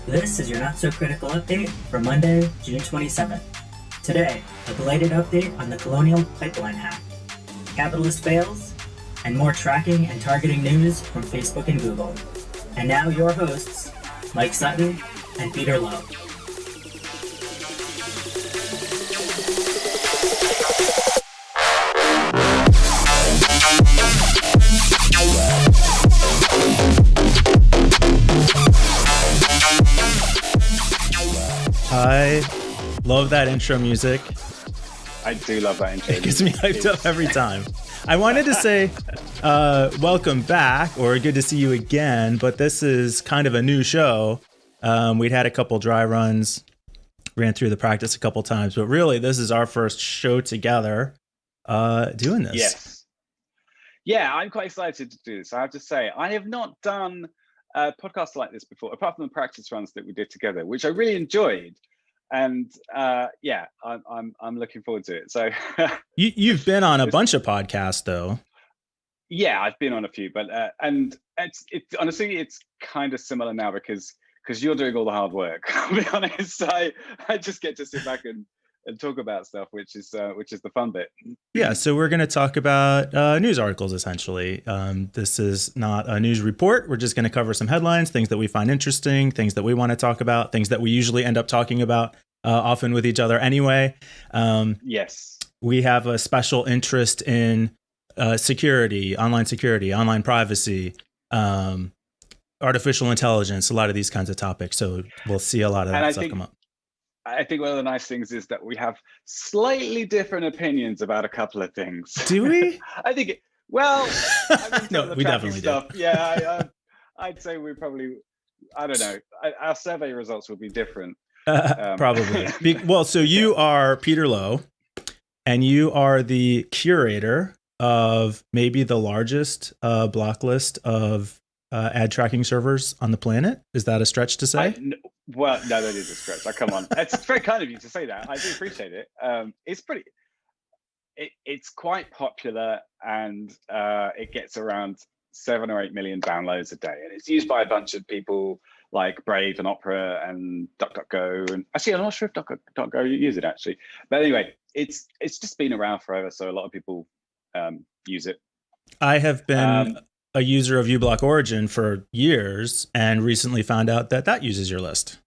This is your Not So Critical update for Monday, June 27th. Today, a belated update on the Colonial Pipeline hack, capitalist fails, and more tracking and targeting news from Facebook and Google. And now your hosts, Mike Sutton and Peter Lowe. I love that intro music. I do love that intro. It gets me hyped up every time. I wanted to say welcome back, or good to see you again, but this is kind of a new show. We'd had a couple dry runs, ran through the practice a couple times, but really this is our first show together doing this. Yes. Yeah, I'm quite excited to do this. I have to say, I have not done a podcast like this before, apart from the practice runs that we did together, which I really enjoyed. And yeah, I'm looking forward to it. So you've been on a bunch of podcasts, though. Yeah, I've been on a few, but and it's honestly it's kind of similar now because you're doing all the hard work. I'll be honest. I just get to sit back and talk about stuff, which is the fun bit. Yeah, so we're going to talk about news articles, essentially. This is not a news report. We're just going to cover some headlines, things that we find interesting, things that we want to talk about, things that we usually end up talking about often with each other anyway. Yes. We have a special interest in security, online privacy, artificial intelligence, a lot of these kinds of topics. So we'll see a lot of that stuff come up. I think one of the nice things is that we have slightly different opinions about a couple of things. Do we? I think, no, we definitely do. Yeah, I'd say we probably, I don't know, our survey results would be different. Probably. Well, so you are Peter Lowe, and you are the curator of maybe the largest block list of ad tracking servers on the planet. Is that a stretch to say? Well, no, that is a stretch. Come on. It's very kind of you to say that. I do appreciate it. It's quite popular, and it gets around 7 or 8 million downloads a day. And it's used by a bunch of people like Brave and Opera and DuckDuckGo. And actually, I'm not sure if DuckDuckGo use it, actually. But anyway, it's just been around forever. So a lot of people use it. I have been a user of uBlock Origin for years, and recently found out that uses your list.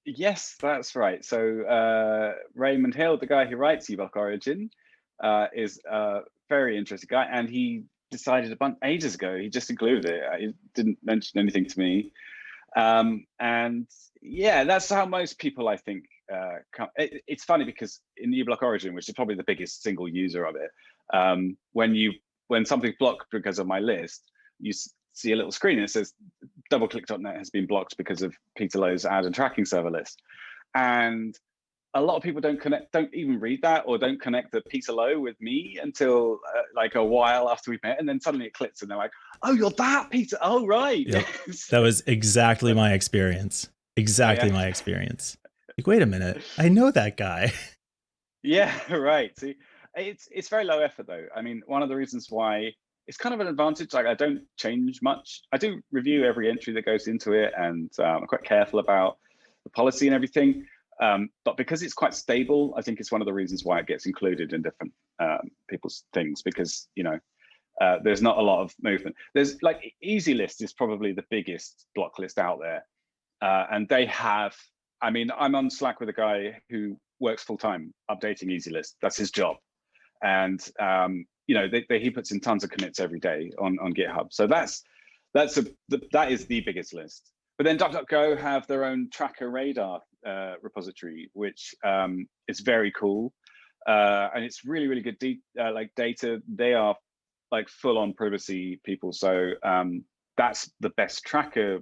Yes, that's right. So Raymond Hill, the guy who writes uBlock Origin, is a very interesting guy, and he decided ages ago. He just included it. He didn't mention anything to me, and yeah, that's how most people, I think, come. It's funny because in uBlock Origin, which is probably the biggest single user of it, when something's blocked because of my list, you see a little screen and it says doubleclick.net has been blocked because of Peter Lowe's ad and tracking server list. And a lot of people don't even read that, or don't connect the Peter Lowe with me until like a while after we've met. And then suddenly it clicks and they're like, oh, you're that Peter. Oh, right. Yep. That was exactly my experience. My experience. Like, wait a minute. I know that guy. Yeah, right. See, it's very low effort though. I mean, one of the reasons why it's kind of an advantage. Like, I don't change much. I do review every entry that goes into it, and I'm quite careful about the policy and everything. But because it's quite stable, I think it's one of the reasons why it gets included in different people's things, because, there's not a lot of movement. There's like EasyList is probably the biggest block list out there. And they have, I'm on Slack with a guy who works full time updating EasyList. That's his job. And, he puts in tons of commits every day on GitHub. So that is the biggest list. But then DuckDuckGo have their own tracker radar repository, which is very cool. And it's really, really good data. They are like full on privacy people. So that's the best tracker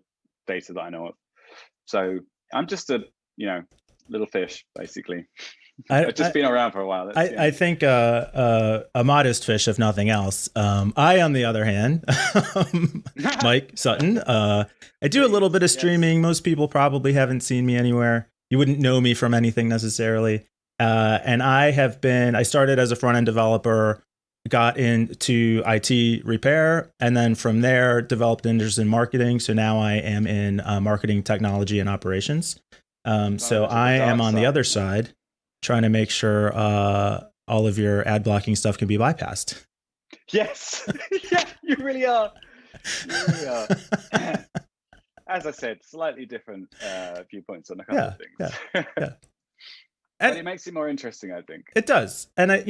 data that I know of. So I'm just a, little fish, basically. I've just been around for a while. I think a modest fish, if nothing else. I, on the other hand, Mike Sutton, I do a little bit of streaming. Most people probably haven't seen me anywhere. You wouldn't know me from anything necessarily. And I started as a front end developer, got into IT repair, and then from there developed interest in marketing. So now I am in marketing technology and operations. So I am on the other side, trying to make sure all of your ad blocking stuff can be bypassed. Yes, yeah, you really are. You really are. As I said, slightly different viewpoints on a couple of things. Yeah. But it makes it more interesting, I think. It does, and I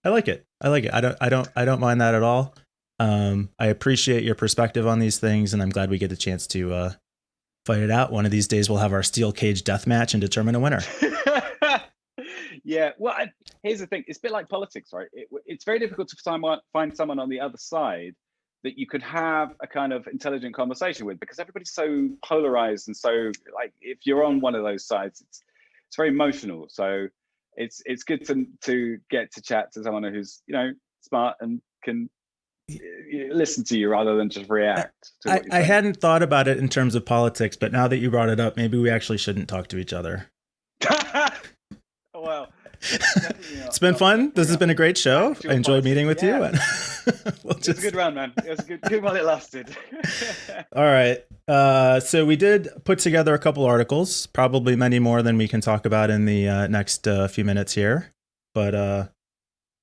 like it. I don't mind that at all. I appreciate your perspective on these things, and I'm glad we get a chance to fight it out. One of these days, we'll have our steel cage death match and determine a winner. Yeah. Well, here's the thing. It's a bit like politics, right? It's very difficult to find someone on the other side that you could have a kind of intelligent conversation with, because everybody's so polarized, and so, like, if you're on one of those sides, it's very emotional. So it's good to get to chat to someone who's smart and can listen to you rather than just react to what you're saying. I hadn't thought about it in terms of politics, but now that you brought it up, maybe we actually shouldn't talk to each other. Well, it's been fun. This has been a great show. I enjoyed meeting with you. And It's a good run, man. It was a good while it lasted. All right. So we did put together a couple articles, probably many more than we can talk about in the next few minutes here, but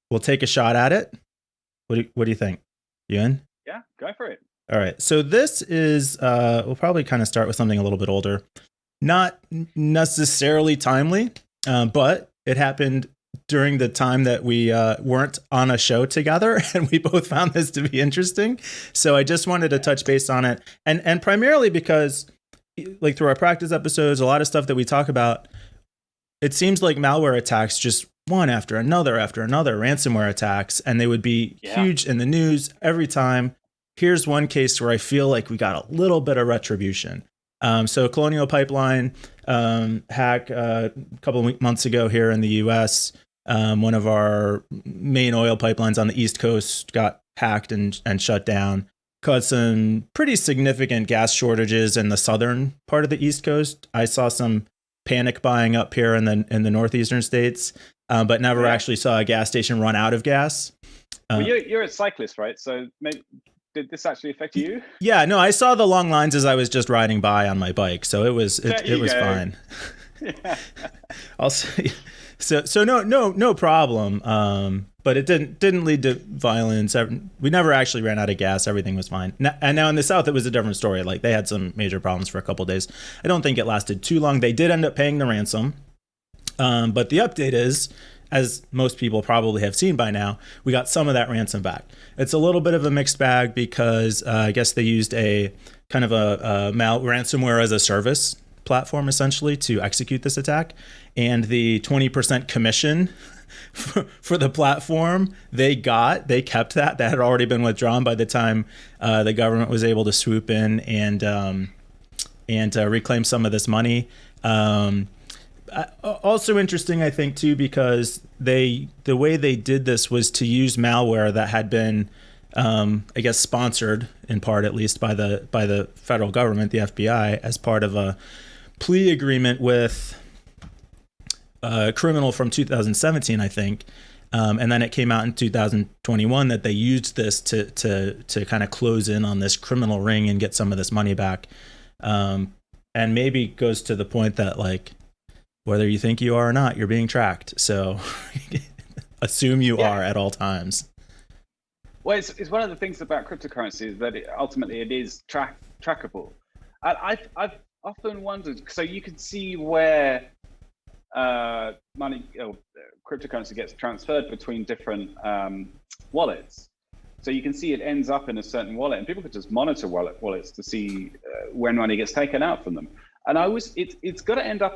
we'll take a shot at it. What do you think? You in? Yeah, go for it. All right. So this is, we'll probably kind of start with something a little bit older, not necessarily timely, but it happened during the time that we weren't on a show together, and we both found this to be interesting. So I just wanted to touch base on it, and primarily because, like, through our practice episodes, a lot of stuff that we talk about, it seems like malware attacks, just one after another ransomware attacks, and they would be huge in the news every time. Here's one case where I feel like we got a little bit of retribution. So Colonial Pipeline hack a couple of months ago here in the US. One of our main oil pipelines on the East Coast got hacked and shut down. Caused some pretty significant gas shortages in the southern part of the East Coast. I saw some panic buying up here in the northeastern states, but never actually saw a gas station run out of gas. Well, you're a cyclist, right? So maybe, did this actually affect you? Yeah, no, I saw the long lines as I was just riding by on my bike, so it was fine. Yeah. I'll say, so no problem. But it didn't lead to violence. We never actually ran out of gas. Everything was fine. And now in the South, it was a different story. Like, they had some major problems for a couple of days. I don't think it lasted too long. They did end up paying the ransom. But the update is, as most people probably have seen by now, we got some of that ransom back. It's a little bit of a mixed bag because I guess they used a kind of a ransomware as a service platform, essentially, to execute this attack. And the 20% commission for the platform they kept that had already been withdrawn by the time the government was able to swoop in and reclaim some of this money. Also interesting, I think, too, because the way they did this was to use malware that had been, I guess, sponsored in part, at least, by the federal government, the FBI, as part of a plea agreement with a criminal from 2017, I think. And then it came out in 2021 that they used this to kind of close in on this criminal ring and get some of this money back. And maybe goes to the point that, like, whether you think you are or not, you're being tracked. So assume you are at all times. Well, it's one of the things about cryptocurrency is that ultimately it is trackable. I've often wondered, so you can see where money, cryptocurrency gets transferred between different wallets. So you can see it ends up in a certain wallet, and people could just monitor wallets to see when money gets taken out from them. And it's got to end up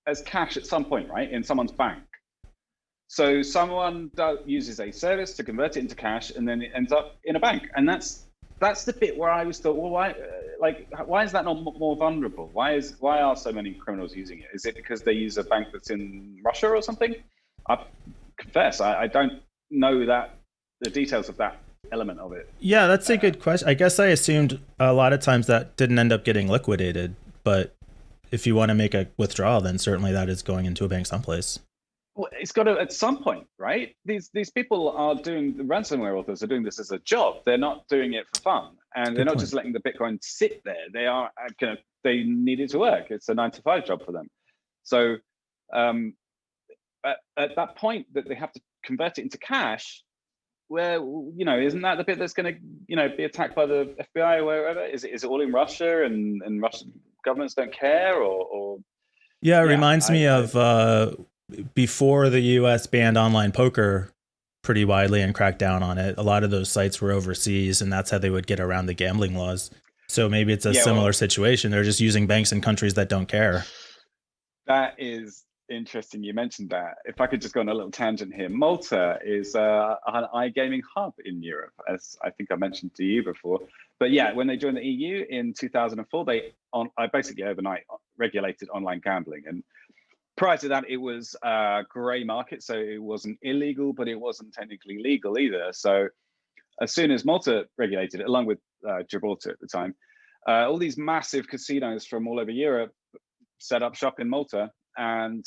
as cash at some point, right? In someone's bank. So someone uses a service to convert it into cash, and then it ends up in a bank. And that's the bit where I always thought, well, why is that not more vulnerable? Why are so many criminals using it? Is it because they use a bank that's in Russia or something? I confess, I don't know the details of that element of it. Yeah, that's a good question. I guess I assumed a lot of times that didn't end up getting liquidated, but if you want to make a withdrawal, then certainly that is going into a bank someplace. Well, it's got to at some point, right? These people are doing, the ransomware authors are doing this as a job. They're not doing it for fun, and they're not just letting the Bitcoin sit there. They are they need it to work. It's a 9-to-5 job for them. So at that point that they have to convert it into cash, where isn't that the bit that's going to be attacked by the FBI or wherever? Is it all in Russia and Russian governments don't care or? Yeah, it reminds me of before the U.S. banned online poker pretty widely and cracked down on it. A lot of those sites were overseas, and that's how they would get around the gambling laws. So maybe it's a similar situation. They're just using banks in countries that don't care. That is interesting. You mentioned that. If I could just go on a little tangent here, Malta is an iGaming hub in Europe, as I think I mentioned to you before. But yeah, when they joined the EU in 2004, I basically overnight regulated online gambling. And prior to that, it was a grey market, so it wasn't illegal, but it wasn't technically legal either. So as soon as Malta regulated it, along with Gibraltar at the time, all these massive casinos from all over Europe set up shop in Malta, and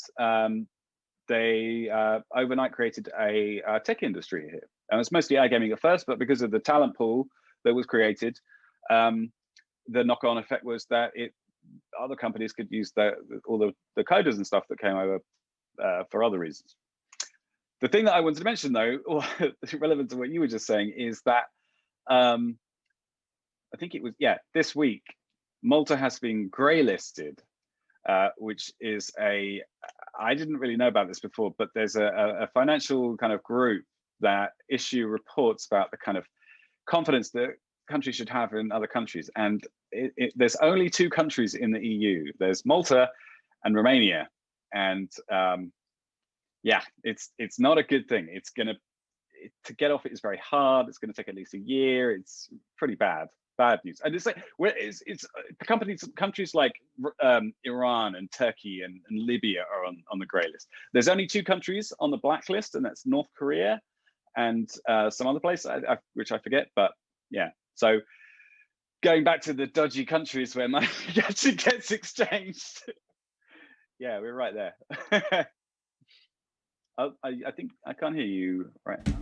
they overnight created a tech industry here. And it's mostly iGaming at first, but because of the talent pool that was created, the knock-on effect was that other companies could use all the coders and stuff that came over for other reasons. The thing that I wanted to mention, though, relevant to what you were just saying, is that I think it was, this week, Malta has been grey listed, which is I didn't really know about this before, but there's a financial kind of group that issue reports about the kind of confidence that countries should have in other countries. And there's only 2 countries in the EU. There's Malta and Romania. And it's not a good thing. To get off it is very hard. It's going to take at least a year. It's pretty bad news. And it's like it's countries like Iran and Turkey and Libya are on the grey list. There's only 2 countries on the blacklist, and that's North Korea and some other place which I forget. But yeah, so going back to the dodgy countries where money actually gets exchanged. Yeah, we're right there. I think I can't hear you right now.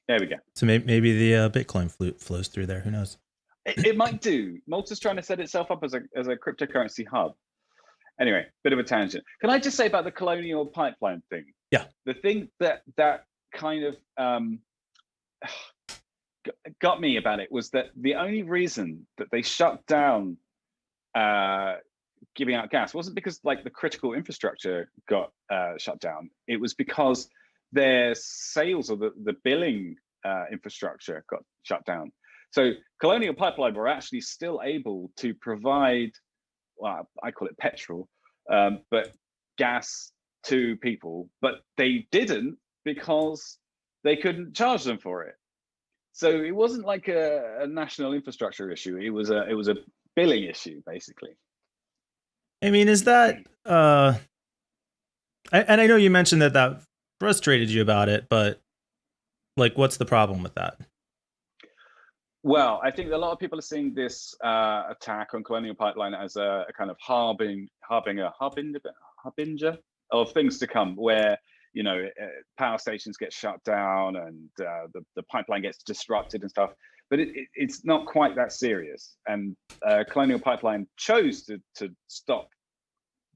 There we go. So maybe the Bitcoin flows through there. Who knows? It might do. Malta's trying to set itself up as a cryptocurrency hub. Anyway, bit of a tangent. Can I just say about the Colonial Pipeline thing? Yeah. The thing that kind of got me about it was that the only reason that they shut down giving out gas wasn't because like the critical infrastructure got shut down. It was because their sales or the billing infrastructure got shut down. So Colonial Pipeline were actually still able to provide, well, I call it petrol, but gas to people, but they didn't because they couldn't charge them for it. So it wasn't like a national infrastructure issue. It was a billing issue, basically. I mean, is that and I know you mentioned that frustrated you about it, but like, what's the problem with that? Well, I think a lot of people are seeing this attack on Colonial Pipeline as a kind of harbinger of things to come, where power stations get shut down and the pipeline gets disrupted and stuff. But it's not quite that serious. And Colonial Pipeline chose to stop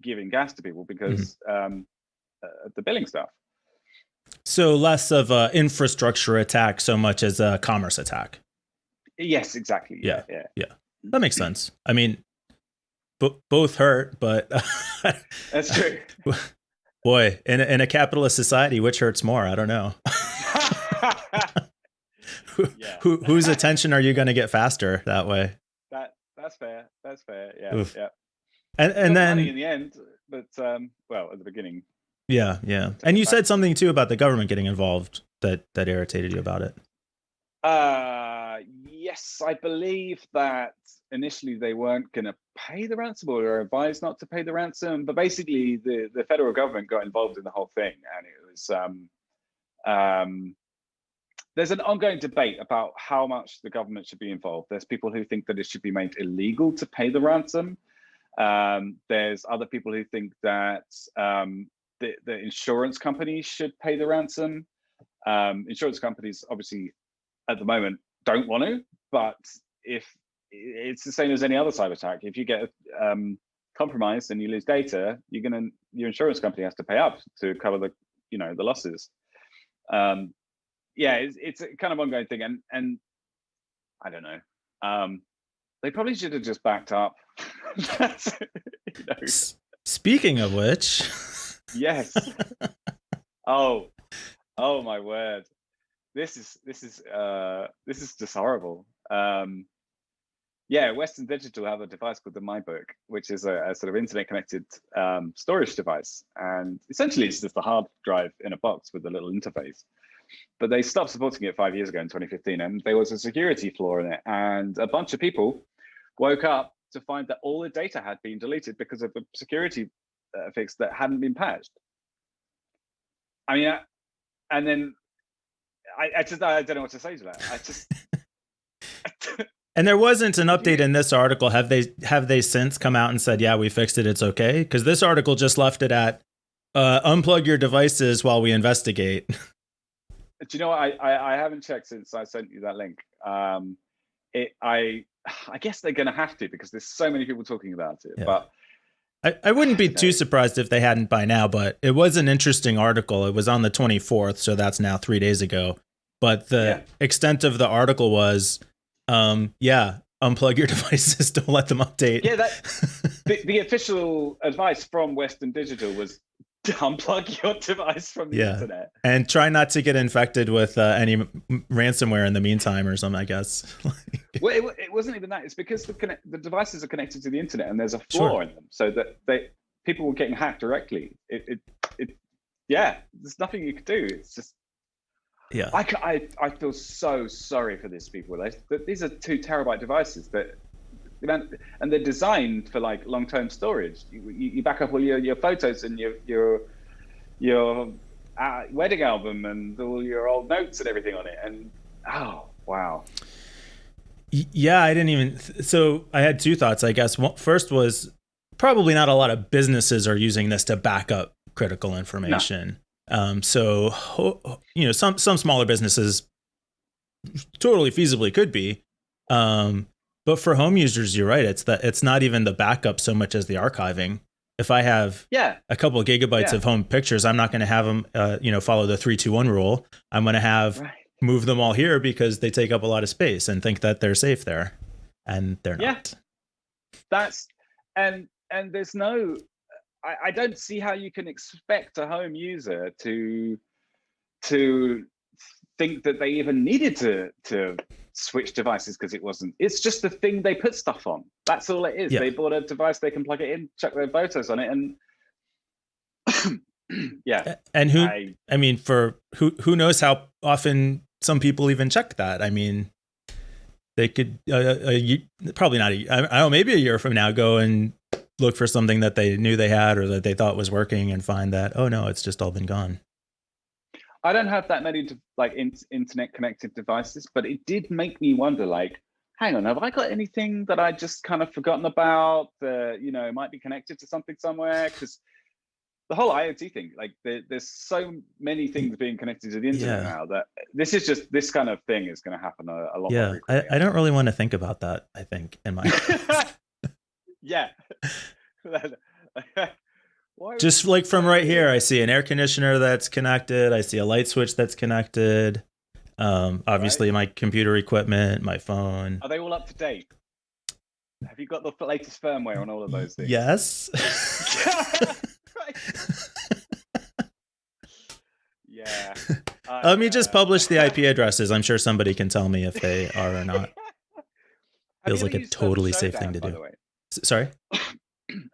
giving gas to people because the billing stuff. So less of an infrastructure attack, so much as a commerce attack. Yes, exactly. Yeah. That makes sense. I mean, both hurt, but that's true. Boy, in a capitalist society, which hurts more? I don't know. Whose attention are you going to get faster that way? That's fair. Yeah. Oof. Yeah. And then in the end, but well, at the beginning. Yeah. And you said something too about the government getting involved that irritated you about it. Yes, I believe that initially they weren't going to pay the ransom or were advised not to pay the ransom, but basically the federal government got involved in the whole thing, and it was there's an ongoing debate about how much the government should be involved. There's people who think that it should be made illegal to pay the ransom. There's other people who think that the insurance companies should pay the ransom. Insurance companies obviously at the moment don't want to, but if it's the same as any other cyber attack, if you get compromised and you lose data, your insurance company has to pay up to cover the losses. It's a kind of ongoing thing, and I don't know. They probably should have just backed up. Speaking of which, yes. Oh my word! This is just horrible. Western Digital have a device called the MyBook, which is a sort of internet-connected storage device, and essentially it's just a hard drive in a box with a little interface. But they stopped supporting it 5 years ago in 2015, and there was a security flaw in it, and a bunch of people woke up to find that all the data had been deleted because of a security fix that hadn't been patched. I mean, and then I don't know what to say to that. And there wasn't an update in this article. Have they since come out and said, yeah, we fixed it, it's okay? Because this article just left it at unplug your devices while we investigate. Do you know what? I haven't checked since I sent you that link. I guess they're going to have to, because there's so many people talking about it. Yeah. But I wouldn't be too surprised if they hadn't by now, but it was an interesting article. It was on the 24th, so that's now 3 days ago. But the extent of the article was, unplug your devices, don't let them update. Yeah, the official advice from Western Digital was unplug your device from the internet. And try not to get infected with any ransomware in the meantime or something, I guess. Well, it wasn't even that. It's because the devices are connected to the internet and there's a flaw in them, so that people were getting hacked directly. There's nothing you could do. It's just, I feel so sorry for these people. These are 2 terabyte devices and they're designed for like long-term storage. You back up all your photos and your wedding album and all your old notes and everything on it. And oh wow. Yeah, I didn't even. So I had 2 thoughts, I guess. First was probably not a lot of businesses are using this to back up critical information. No. Some smaller businesses totally feasibly could be. But for home users, you're right. It's not even the backup so much as the archiving. If I have a couple of gigabytes of home pictures, I'm not going to have them, follow the 3-2-1 rule. I'm going to have move them all here because they take up a lot of space and think that they're safe there, and they're not. That's and there's no. I don't see how you can expect a home user to think that they even needed to switch devices, because it's just the thing they put stuff on. That's all it is. They bought a device, they can plug it in, chuck their photos on it, and and who knows how often some people even check that. I mean, they could probably not I don't know, maybe a year from now go and look for something that they knew they had or that they thought was working and find that, oh no, it's just all been gone. I don't have that many internet connected devices, but it did make me wonder, hang on, have I got anything that I just kind of forgotten about that, might be connected to something somewhere? Because the whole IoT thing, there's so many things being connected to the internet now that this kind of thing is going to happen a lot more frequently. I don't really want to think about that, I think, in my yeah. Just from right here, I see an air conditioner that's connected. I see a light switch that's connected. Obviously, my computer equipment, my phone. Are they all up to date? Have you got the latest firmware on all of those things? Yes. Yeah. Let me just publish the IP addresses. I'm sure somebody can tell me if they are or not. Feels like a totally safe thing to do. Sorry?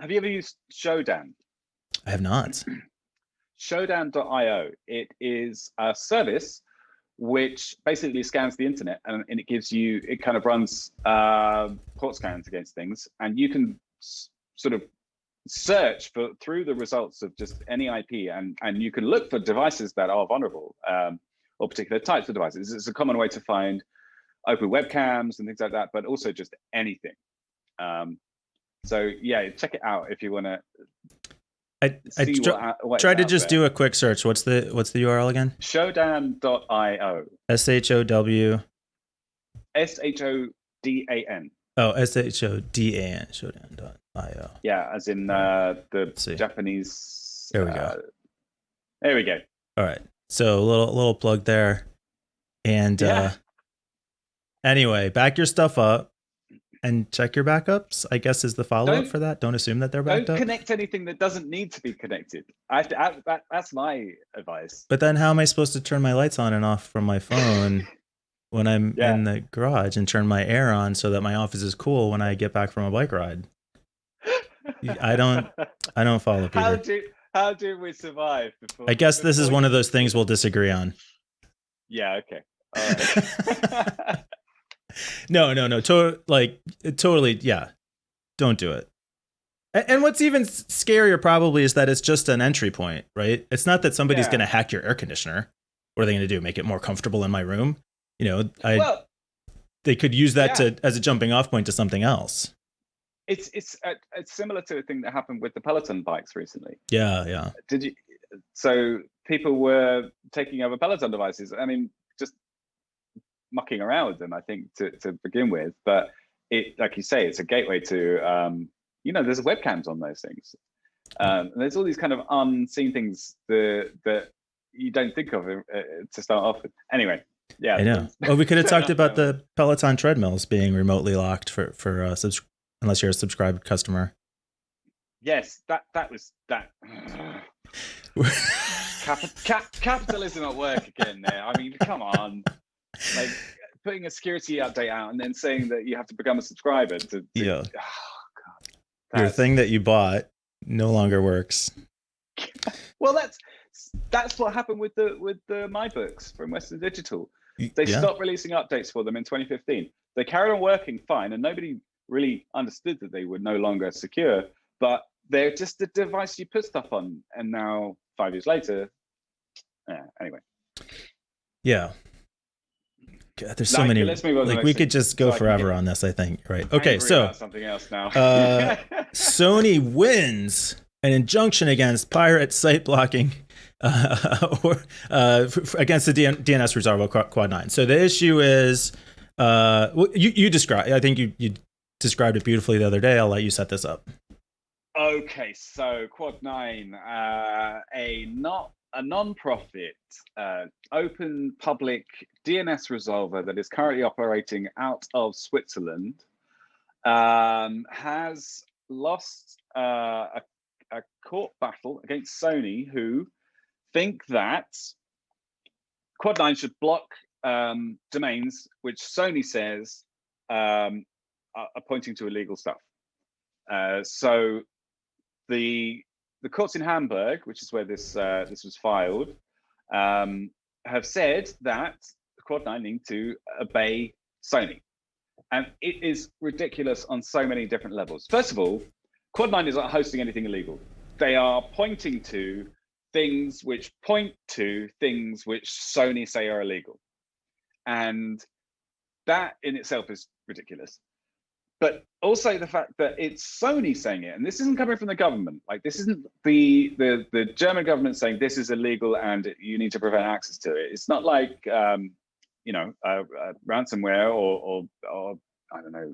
Have you ever used Shodan? I have not. Shodan.io. It is a service which basically scans the internet, and it kind of runs port scans against things, and you can sort of search through the results of just any IP, and you can look for devices that are vulnerable, or particular types of devices. It's a common way to find open webcams and things like that, but also just anything. So yeah, check it out if you want to. I what tried to just do a quick search. What's the URL again? Shodan.io. SHOW. SHODAN. Oh, SHODAN. Shodan.io. Yeah, as in the Japanese. There we go. There we go. All right. So a little plug there. And anyway, back your stuff up and check your backups, I guess, is the follow-up for that. Don't assume that they're backed Don't up. connect anything that doesn't need to be connected. That's my advice. But then how am I supposed to turn my lights on and off from my phone when I'm in the garage and turn my air on so that my office is cool when I get back from a bike ride? I don't follow, Peter. How do we survive? I guess this is one of those things we'll disagree on. Yeah, okay. All right. No. Totally, yeah. Don't do it. And what's even scarier probably is that it's just an entry point, right? It's not that somebody's going to hack your air conditioner. What are they going to do? Make it more comfortable in my room? They could use that as a jumping off point to something else. It's similar to a thing that happened with the Peloton bikes recently. Yeah. Did you? So people were taking over Peloton devices. I mean, just mucking around with them, I think, to begin with. But it, like you say, it's a gateway to, there's webcams on those things. And there's all these kind of unseen things that you don't think of to start off with. Anyway, yeah. I know. Well, we could have talked about the Peloton treadmills being remotely locked for unless you're a subscribed customer. Yes, that was that. Capitalism at work again there. I mean, come on. Like putting a security update out and then saying that you have to become a subscriber to yeah. Oh, God. Your thing that you bought no longer works. Well, that's what happened with the My Books from Western Digital. They stopped releasing updates for them in 2015. They carried on working fine, and nobody really understood that they were no longer secure. But they're just a device you put stuff on, and now 5 years later, anyway. Yeah. God, there's so many. Let's move on. Like we could just go forever on this, I think. Right. Okay. So something else now. Sony wins an injunction against pirate site blocking or against the DNS resolver Quad 9. So the issue is, you described. I think you described it beautifully the other day. I'll let you set this up. Okay, so Quad 9, a non-profit, open public DNS resolver that is currently operating out of Switzerland, has lost a court battle against Sony, who think that Quad 9 should block domains which Sony says are pointing to illegal stuff. So the courts in Hamburg, which is where this was filed, have said that Quad 9 need to obey Sony. And it is ridiculous on so many different levels. First of all, Quad 9 is not hosting anything illegal. They are pointing to things which point to things which Sony say are illegal. And that in itself is ridiculous. But also the fact that it's Sony saying it, and this isn't coming from the government. Like this isn't the German government saying this is illegal and you need to prevent access to it. It's not like ransomware or I don't know,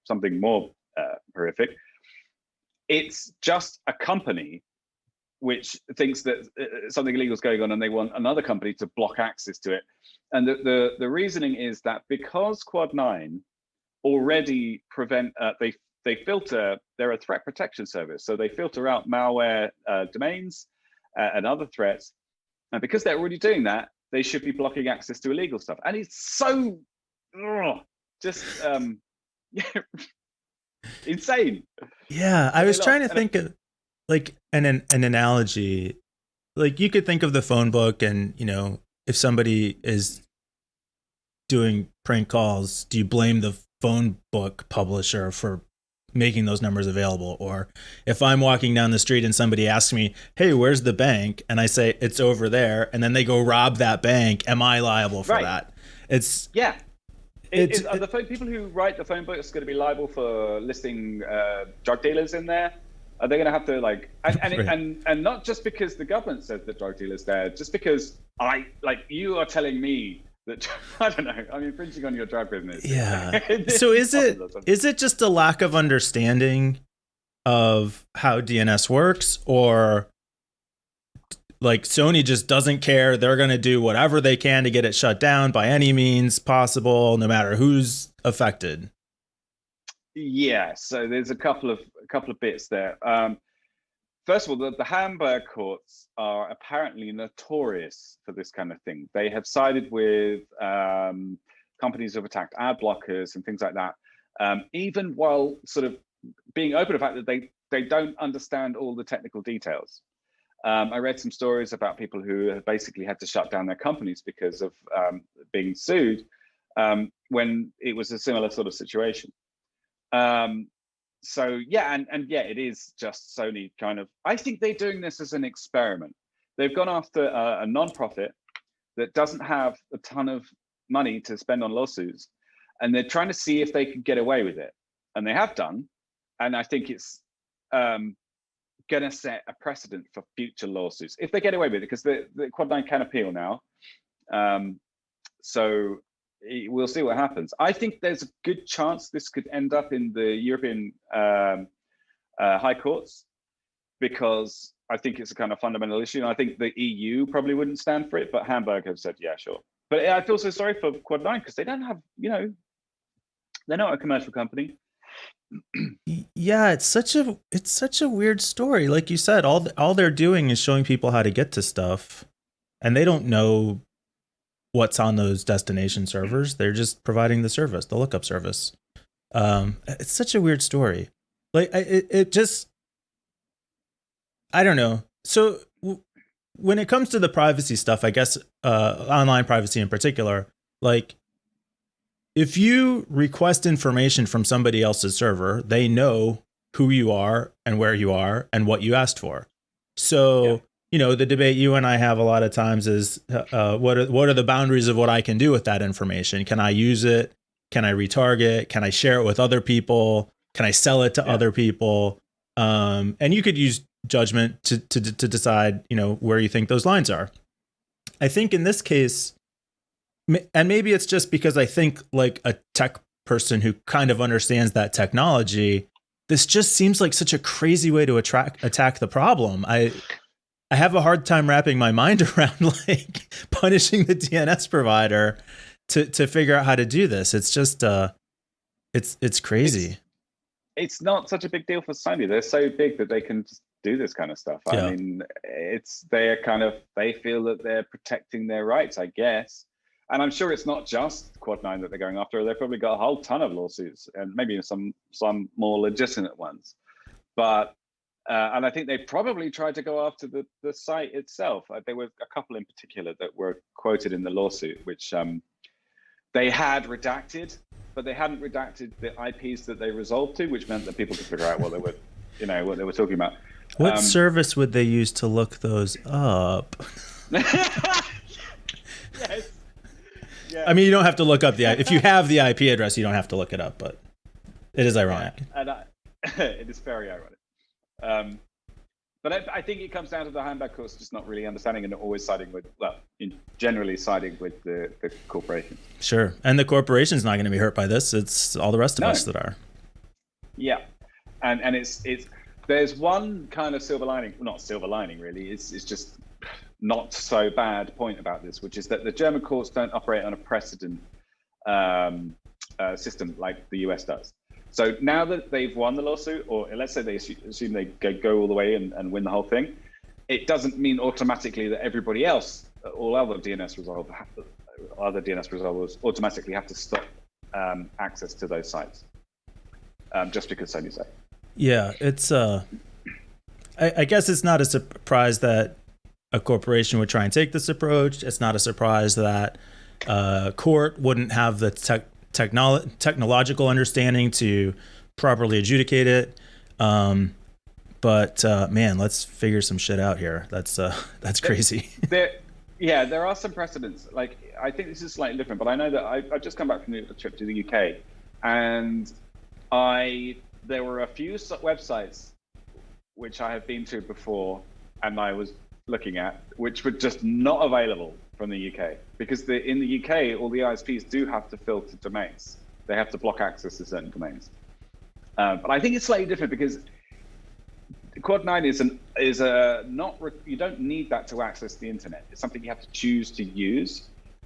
something more horrific. It's just a company which thinks that something illegal is going on and they want another company to block access to it. And the reasoning is that because Quad 9 already prevent, they filter, they're a threat protection service. So they filter out malware domains and other threats. And because they're already doing that, they should be blocking access to illegal stuff. And it's so insane. Yeah, I was trying to think of like an analogy. Like you could think of the phone book and, if somebody is doing prank calls, do you blame the phone book publisher for making those numbers available? Or if I'm walking down the street and somebody asks me, hey, where's the bank? And I say, it's over there. And then they go rob that bank. Am I liable for that? Are the people who write the phone books going to be liable for listing drug dealers in there? Are they going to have to like, and not just because the government says that drug dealers there, just because you are telling me that, I don't know, I'm infringing on your drug business. Yeah. So is it just a lack of understanding of how DNS works, or like Sony just doesn't care? They're going to do whatever they can to get it shut down by any means possible, no matter who's affected. Yeah, so there's a couple of bits there. First of all, the Hamburg courts are apparently notorious for this kind of thing. They have sided with companies who have attacked ad blockers and things like that, even while sort of being open to the fact that they don't understand all the technical details. I read some stories about people who have basically had to shut down their companies because of being sued when it was a similar sort of situation. So yeah, and yeah, it is just Sony kind of, I think they're doing this as an experiment. They've gone after a non-profit that doesn't have a ton of money to spend on lawsuits, and they're trying to see if they can get away with it. And they have done. And I think it's going to set a precedent for future lawsuits if they get away with it, because the Quad 9 can appeal now. So we'll see what happens. I think there's a good chance this could end up in the European high courts, because I think it's a kind of fundamental issue. And I think the EU probably wouldn't stand for it, but Hamburg have said, yeah, sure. But I feel so sorry for Quad 9, because they don't have, they're not a commercial company. Yeah, it's such a weird story. Like you said, all they're doing is showing people how to get to stuff, and they don't know what's on those destination servers. They're just providing the service, the lookup service. It's such a weird story. Like it just, I don't know. So when it comes to the privacy stuff, I guess online privacy in particular, like if you request information from somebody else's server, they know who you are and where you are and what you asked for. So, the debate you and I have a lot of times is what are the boundaries of what I can do with that information? Can I use it? Can I retarget? Can I share it with other people? Can I sell it to other people? And you could use judgment to decide, where you think those lines are. I think in this case, and maybe it's just because I think like a tech person who kind of understands that technology, this just seems like such a crazy way to attack the problem. I have a hard time wrapping my mind around like punishing the DNS provider to figure out how to do this. It's just it's crazy. It's not such a big deal for Sony. They're so big that they can just do this kind of stuff. Yeah. I mean, they feel that they're protecting their rights, I guess. And I'm sure it's not just Quad 9 that they're going after. They've probably got a whole ton of lawsuits, and maybe some more legitimate ones. But and I think they probably tried to go after the site itself. There were a couple in particular that were quoted in the lawsuit, which they had redacted, but they hadn't redacted the IPs that they resolved to, which meant that people could figure out what they were, what they were talking about. What service would they use to look those up? Yes. Yeah. I mean, you don't have to look up if you have the IP address, you don't have to look it up, but it is ironic. And it is very ironic. But I think it comes down to the Hamburg courts just not really understanding and always siding with, generally siding with the corporation. Sure. And the corporation's not going to be hurt by this. It's all the rest of us that are. Yeah. And it's there's one kind of silver lining, well, not silver lining really, it's just not so bad point about this, which is that the German courts don't operate on a precedent system like the US does. So now that they've won the lawsuit, or let's say they assume they go all the way and win the whole thing, it doesn't mean automatically that everybody else, all other DNS resolvers automatically have to stop access to those sites just because Sony say. Yeah, it's I guess it's not a surprise that a corporation would try and take this approach. It's not a surprise that court wouldn't have the technological understanding to properly adjudicate it. But man, let's figure some shit out here. That's crazy. Yeah, there are some precedents. Like, I think this is slightly different, but I know that I've just come back from a trip to the UK, and there were a few websites which I have been to before, and I was looking at, which were just not available from the UK, because in the UK, all the ISPs do have to filter domains. They have to block access to certain domains. But I think it's slightly different because Quad 9 is a not, you don't need that to access the internet. It's something you have to choose to use.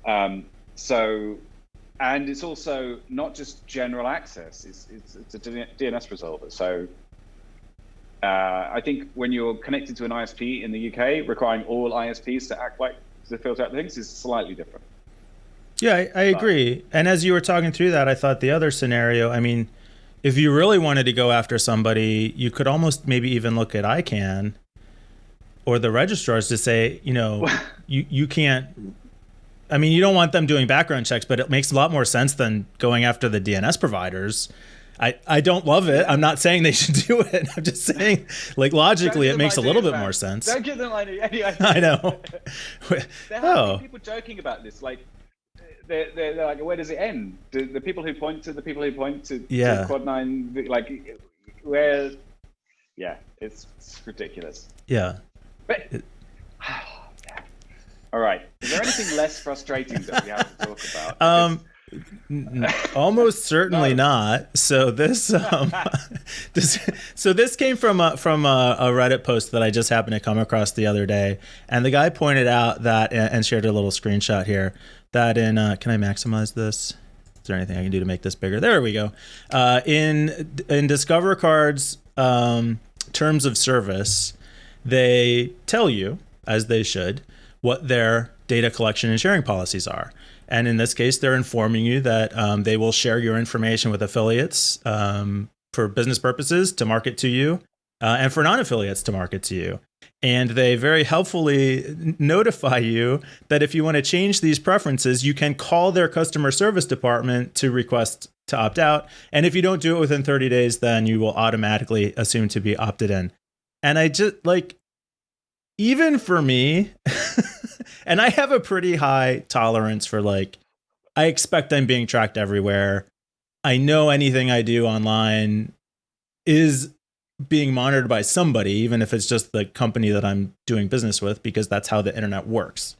And it's also not just general access, it's a DNS resolver. So I think when you're connected to an ISP in the UK, requiring all ISPs to act like to filter out things is slightly different. Yeah, I agree. And as you were talking through that, I thought the other scenario, I mean, if you really wanted to go after somebody, you could almost maybe even look at ICANN or the registrars to say, you can't, I mean, you don't want them doing background checks, but it makes a lot more sense than going after the DNS providers. I don't love it. I'm not saying they should do it. I'm just saying, like, logically, it makes a little bit more sense. Don't give them any ideas. I know. There have been people joking about this, like, they're like, where does it end? The people who point to to Quad 9, like, where? Yeah, it's ridiculous. Yeah. But all right, is there anything less frustrating that we have to talk about? Almost certainly not. So this this came from a Reddit post that I just happened to come across the other day, and the guy pointed out that, and shared a little screenshot here, that in can I maximize this? Is there anything I can do to make this bigger? There we go. In Discover Card's terms of service, they tell you, as they should, what their data collection and sharing policies are. And in this case, they're informing you that they will share your information with affiliates for business purposes to market to you, and for non-affiliates to market to you. And they very helpfully notify you that if you want to change these preferences, you can call their customer service department to request to opt out. And if you don't do it within 30 days, then you will automatically assume to be opted in. And I just, like, even for me, and I have a pretty high tolerance for, like, I expect I'm being tracked everywhere. I know anything I do online is being monitored by somebody, even if it's just the company that I'm doing business with, because that's how the internet works.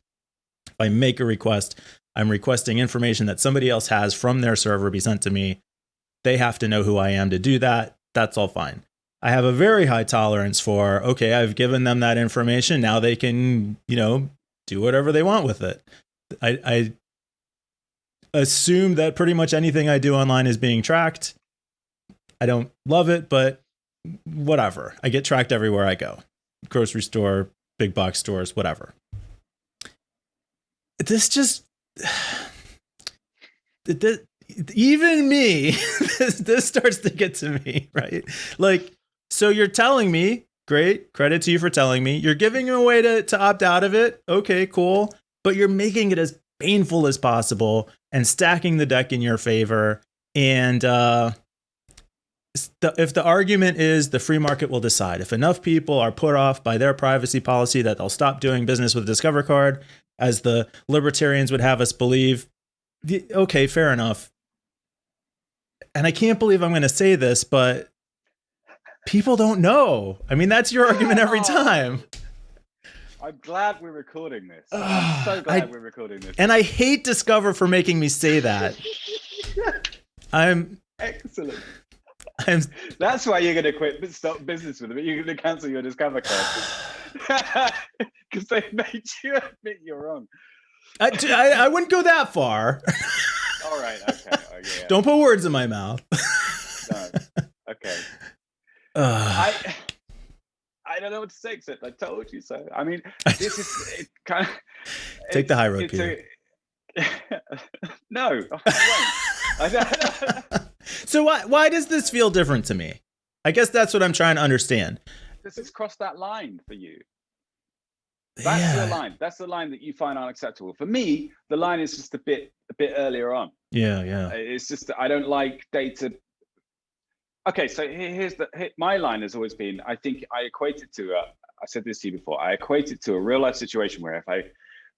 If I make a request, I'm requesting information that somebody else has from their server be sent to me. They have to know who I am to do that. That's all fine. I have a very high tolerance for, okay, I've given them that information. Now they can, do whatever they want with it. I assume that pretty much anything I do online is being tracked. I don't love it, but whatever. I get tracked everywhere I go. Grocery store, big box stores, whatever. This just... even me, this starts to get to me, right? Like, so you're telling me, great, credit to you for telling me, you're giving a way to opt out of it. Okay, cool. But you're making it as painful as possible and stacking the deck in your favor. And if the argument is the free market will decide, if enough people are put off by their privacy policy that they'll stop doing business with Discover Card, as the libertarians would have us believe, okay, fair enough. And I can't believe I'm going to say this, but people don't know. I mean, that's your argument every time. I'm glad we're recording this. I'm so glad we're recording this. And I hate Discover for making me say that. Excellent. That's why you're going to stop business with them. You're going to cancel your Discover Card. Because they made you admit you're wrong. I wouldn't go that far. All right. Okay. Oh, yeah. Don't put words in my mouth. No. Okay. I don't know what to say except I told you so. I mean, this is kind of... Take the high road, Peter. No, I won't. So why does this feel different to me? I guess that's what I'm trying to understand. This has crossed that line for you. That's the line. That's the line that you find unacceptable. For me, the line is just a bit earlier on. Yeah. It's just that I don't like data. Okay, so my line has always been, I think I equate it to, I said this to you before, I equate it to a real life situation where if I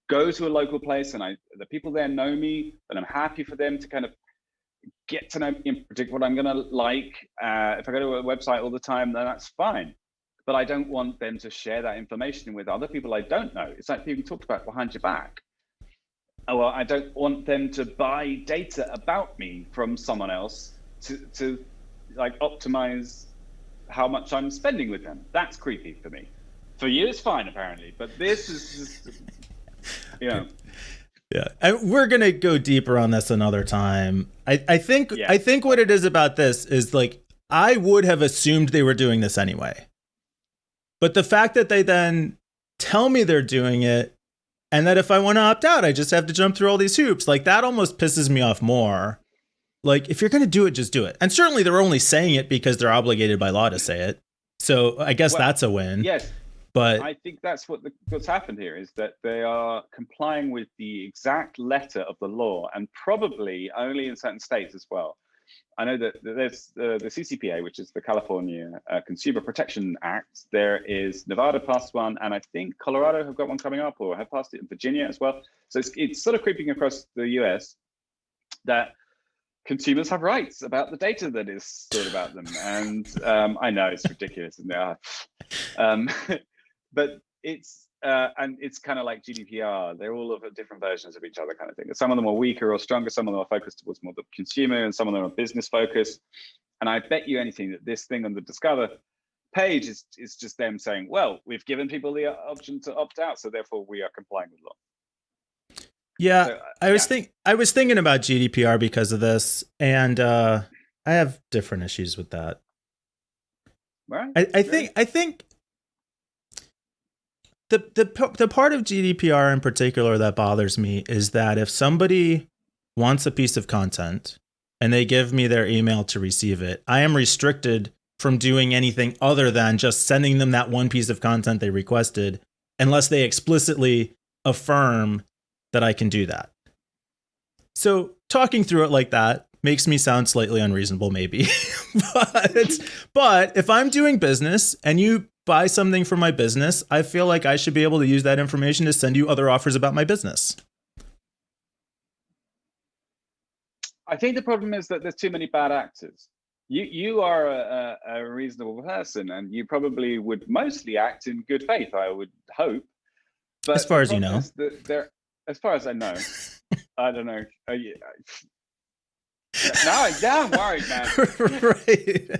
go to a local place and the people there know me, and I'm happy for them to kind of get to know me and predict what I'm going to like. If I go to a website all the time, then that's fine. But I don't want them to share that information with other people I don't know. It's like people talked about behind your back. Oh, well, I don't want them to buy data about me from someone else to like optimize how much I'm spending with them. That's creepy for me. For you, it's fine apparently, but this is just, you know. Yeah, and we're gonna go deeper on this another time. I think what it is about this is like I would have assumed they were doing this anyway, but the fact that they then tell me they're doing it, and that if I want to opt out, I just have to jump through all these hoops, like that almost pisses me off more. Like if you're gonna do it, just do it. And certainly they're only saying it because they're obligated by law to say it. So I guess that's a win. Yes. But I think that's what's happened here is that they are complying with the exact letter of the law, and probably only in certain states as well. I know that there's the CCPA, which is the California Consumer Protection Act. There is Nevada passed one, and I think Colorado have got one coming up or have passed it in Virginia as well. So it's sort of creeping across the US that consumers have rights about the data that is stored about them. And I know it's ridiculous, and but it's and it's kind of like GDPR. They're all of different versions of each other, kind of thing. Some of them are weaker or stronger. Some of them are focused towards more the consumer, and some of them are business focused. And I bet you anything that this thing on the Discover page is just them saying, "Well, we've given people the option to opt out, so therefore we are complying with law." Yeah, so, I was thinking about GDPR because of this, and I have different issues with that. Right. I think. The part of GDPR in particular that bothers me is that if somebody wants a piece of content and they give me their email to receive it, I am restricted from doing anything other than just sending them that one piece of content they requested, unless they explicitly affirm that I can do that. So talking through it like that makes me sound slightly unreasonable, maybe. But if I'm doing business and you buy something for my business, I feel like I should be able to use that information to send you other offers about my business. I think the problem is that there's too many bad actors. You are a reasonable person, and you probably would mostly act in good faith, I would hope. But as far as you know, as far as I know, I don't know. Now I'm worried, man. Right.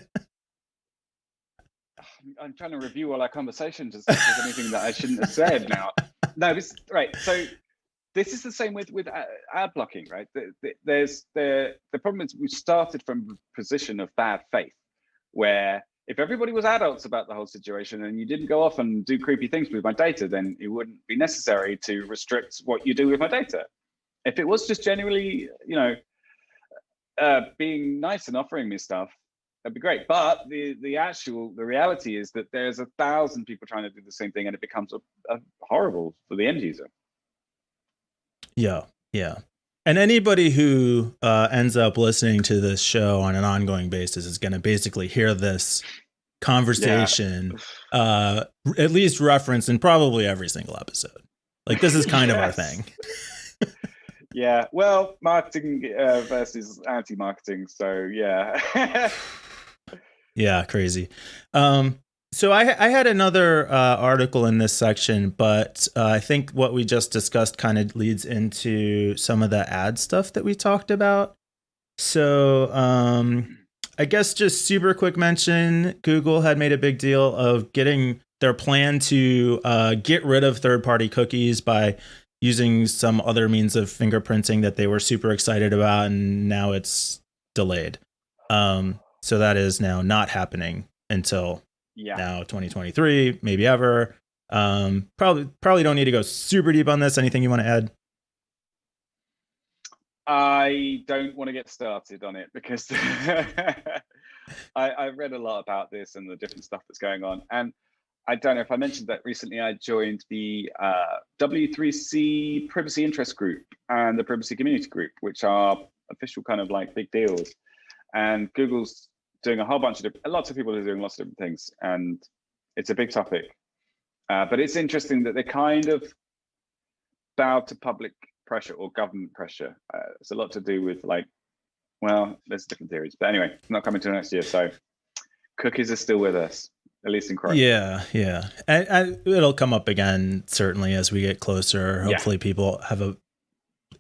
I'm trying to review all our conversations to see if there's anything that I shouldn't have said now. No, right. So this is the same with ad blocking, right? The problem is we started from a position of bad faith, where if everybody was adults about the whole situation and you didn't go off and do creepy things with my data, then it wouldn't be necessary to restrict what you do with my data. If it was just genuinely, being nice and offering me stuff, that'd be great. But the reality is that there's 1,000 people trying to do the same thing, and it becomes a horrible for the end user. Yeah. And anybody who ends up listening to this show on an ongoing basis is going to basically hear this conversation at least referenced in probably every single episode. Like this is kind of our thing. Yeah, well, marketing versus anti-marketing. So yeah. Yeah, crazy. So I had another article in this section, but I think what we just discussed kind of leads into some of the ad stuff that we talked about. So I guess just super quick mention, Google had made a big deal of getting their plan to get rid of third-party cookies by using some other means of fingerprinting that they were super excited about, and now it's delayed. So that is now not happening until now 2023, maybe ever. Probably don't need to go super deep on this. Anything you want to add? I don't want to get started on it because I've read a lot about this and the different stuff that's going on. And I don't know if I mentioned that recently I joined the W3C Privacy Interest Group and the Privacy Community Group, which are official kind of like big deals. And Google's doing a whole bunch of lots of people are doing lots of different things, and it's a big topic. But it's interesting that they're kind of bow to public pressure or government pressure. It's a lot to do with like, well, there's different theories, but anyway, not coming to next year. So cookies are still with us, at least in Chrome. Yeah. And it'll come up again, certainly, as we get closer. Hopefully people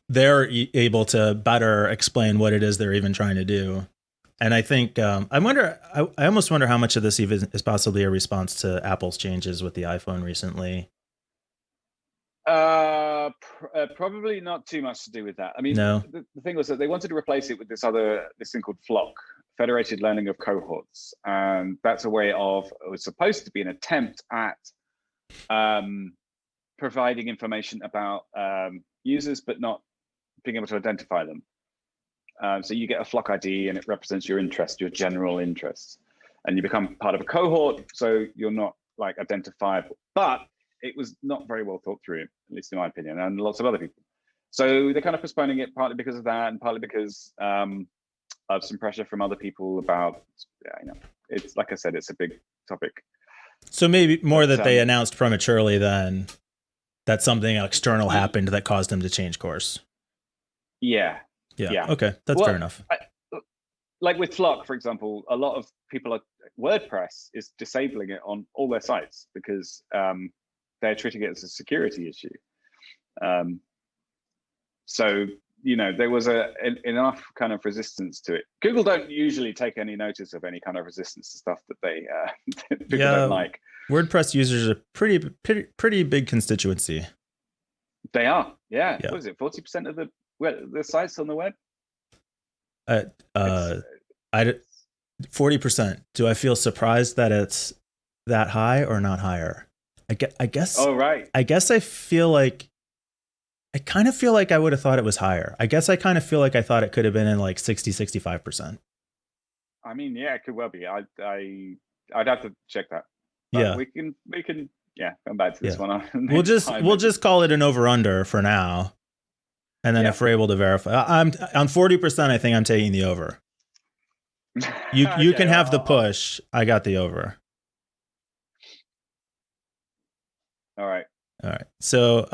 they're able to better explain what it is they're even trying to do. And I think, I almost wonder how much of this even is possibly a response to Apple's changes with the iPhone recently. Probably not too much to do with that. I mean, No. the thing was that they wanted to replace it with this thing called Flock, Federated Learning of Cohorts. And that's a way of, it was supposed to be an attempt at providing information about users, but not being able to identify them. So you get a Flock ID and it represents your interest, your general interests. And you become part of a cohort, so you're not like identifiable. But it was not very well thought through, at least in my opinion, and lots of other people. So they're kind of postponing it, partly because of that, and partly because of some pressure from other people about, it's like I said, it's a big topic. So maybe more that they announced prematurely than that something external happened that caused them to change course. Yeah. Okay, that's fair enough. Like with Flock, for example, a lot of people WordPress is disabling it on all their sites because they're treating it as a security issue. So, there was enough kind of resistance to it. Google don't usually take any notice of any kind of resistance to stuff that they people don't like. WordPress users are pretty big constituency. They are, yeah. What is it? 40% of the sites on the web? 40%. Do I feel surprised that it's that high or not higher? I guess. Oh, right. I guess I kind of feel like I would have thought it was higher. I guess I kind of feel like I thought it could have been in like 65%. I mean, yeah, it could well be. I'd have to check that. But yeah, we can come back to this one. We'll just call it an over under for now, and then if we're able to verify, I'm on 40%. I think I'm taking the over. You can have the push. I got the over. All right. So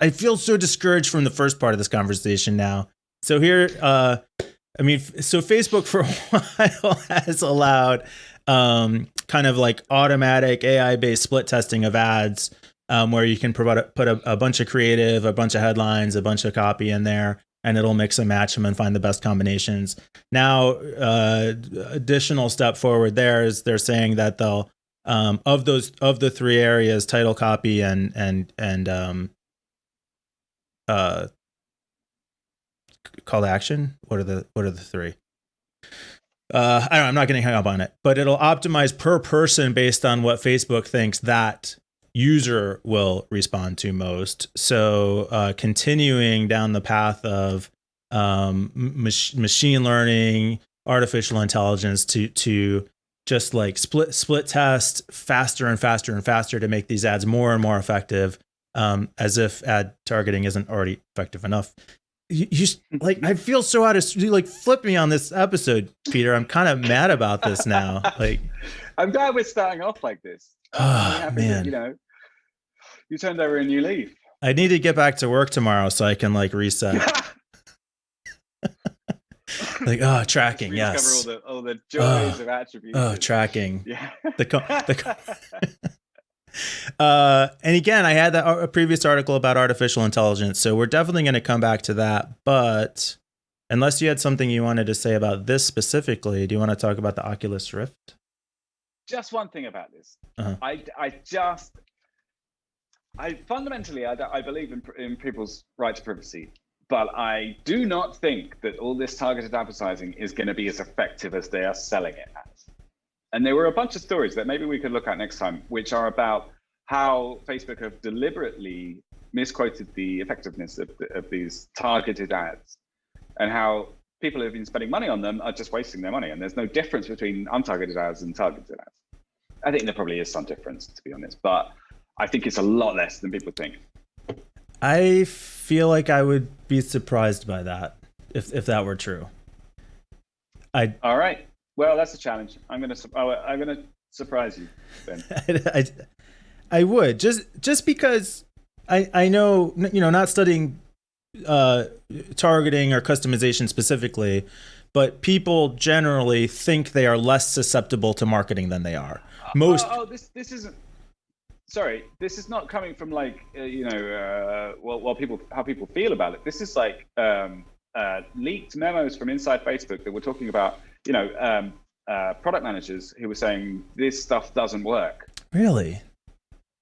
I feel so discouraged from the first part of this conversation now. So here, so Facebook for a while has allowed kind of like automatic AI-based split testing of ads, where you can put a bunch of creative, a bunch of headlines, a bunch of copy in there, and it'll mix and match them and find the best combinations. Now, additional step forward there is they're saying that they'll of the three areas, title, copy, and call to action. What are the three? I don't know, I'm not getting hung up on it, but it'll optimize per person based on what Facebook thinks that user will respond to most. So continuing down the path of machine learning, artificial intelligence to just like split test faster and faster and faster to make these ads more and more effective, as if ad targeting isn't already effective enough. You like, I feel so out of, you like flip me on this episode, Peter. I'm kind of mad about this now. Like, I'm glad we're starting off like this. Man, that, you turned over a new leaf. I need to get back to work tomorrow so I can like reset. Like, tracking, yes. Cover all the joys of attribution. Tracking. Yeah. And again, I had a previous article about artificial intelligence, so we're definitely going to come back to that. But unless you had something you wanted to say about this specifically, do you want to talk about the Oculus Rift? Just one thing about this. Uh-huh. I fundamentally, I believe in people's right to privacy, but I do not think that all this targeted advertising is going to be as effective as they are selling it as. And there were a bunch of stories that maybe we could look at next time, which are about how Facebook have deliberately misquoted the effectiveness of these targeted ads, and how people who have been spending money on them are just wasting their money. And there's no difference between untargeted ads and targeted ads. I think there probably is some difference, to be honest, but I think it's a lot less than people think. I feel like I would be surprised by that if that were true. All right. Well, that's a challenge. I'm gonna surprise you then. I would just because I know, not studying targeting or customization specifically, but people generally think they are less susceptible to marketing than they are. This isn't. Sorry, this is not coming from like how people feel about it. This is like leaked memos from inside Facebook that were talking about product managers who were saying this stuff doesn't work. Really?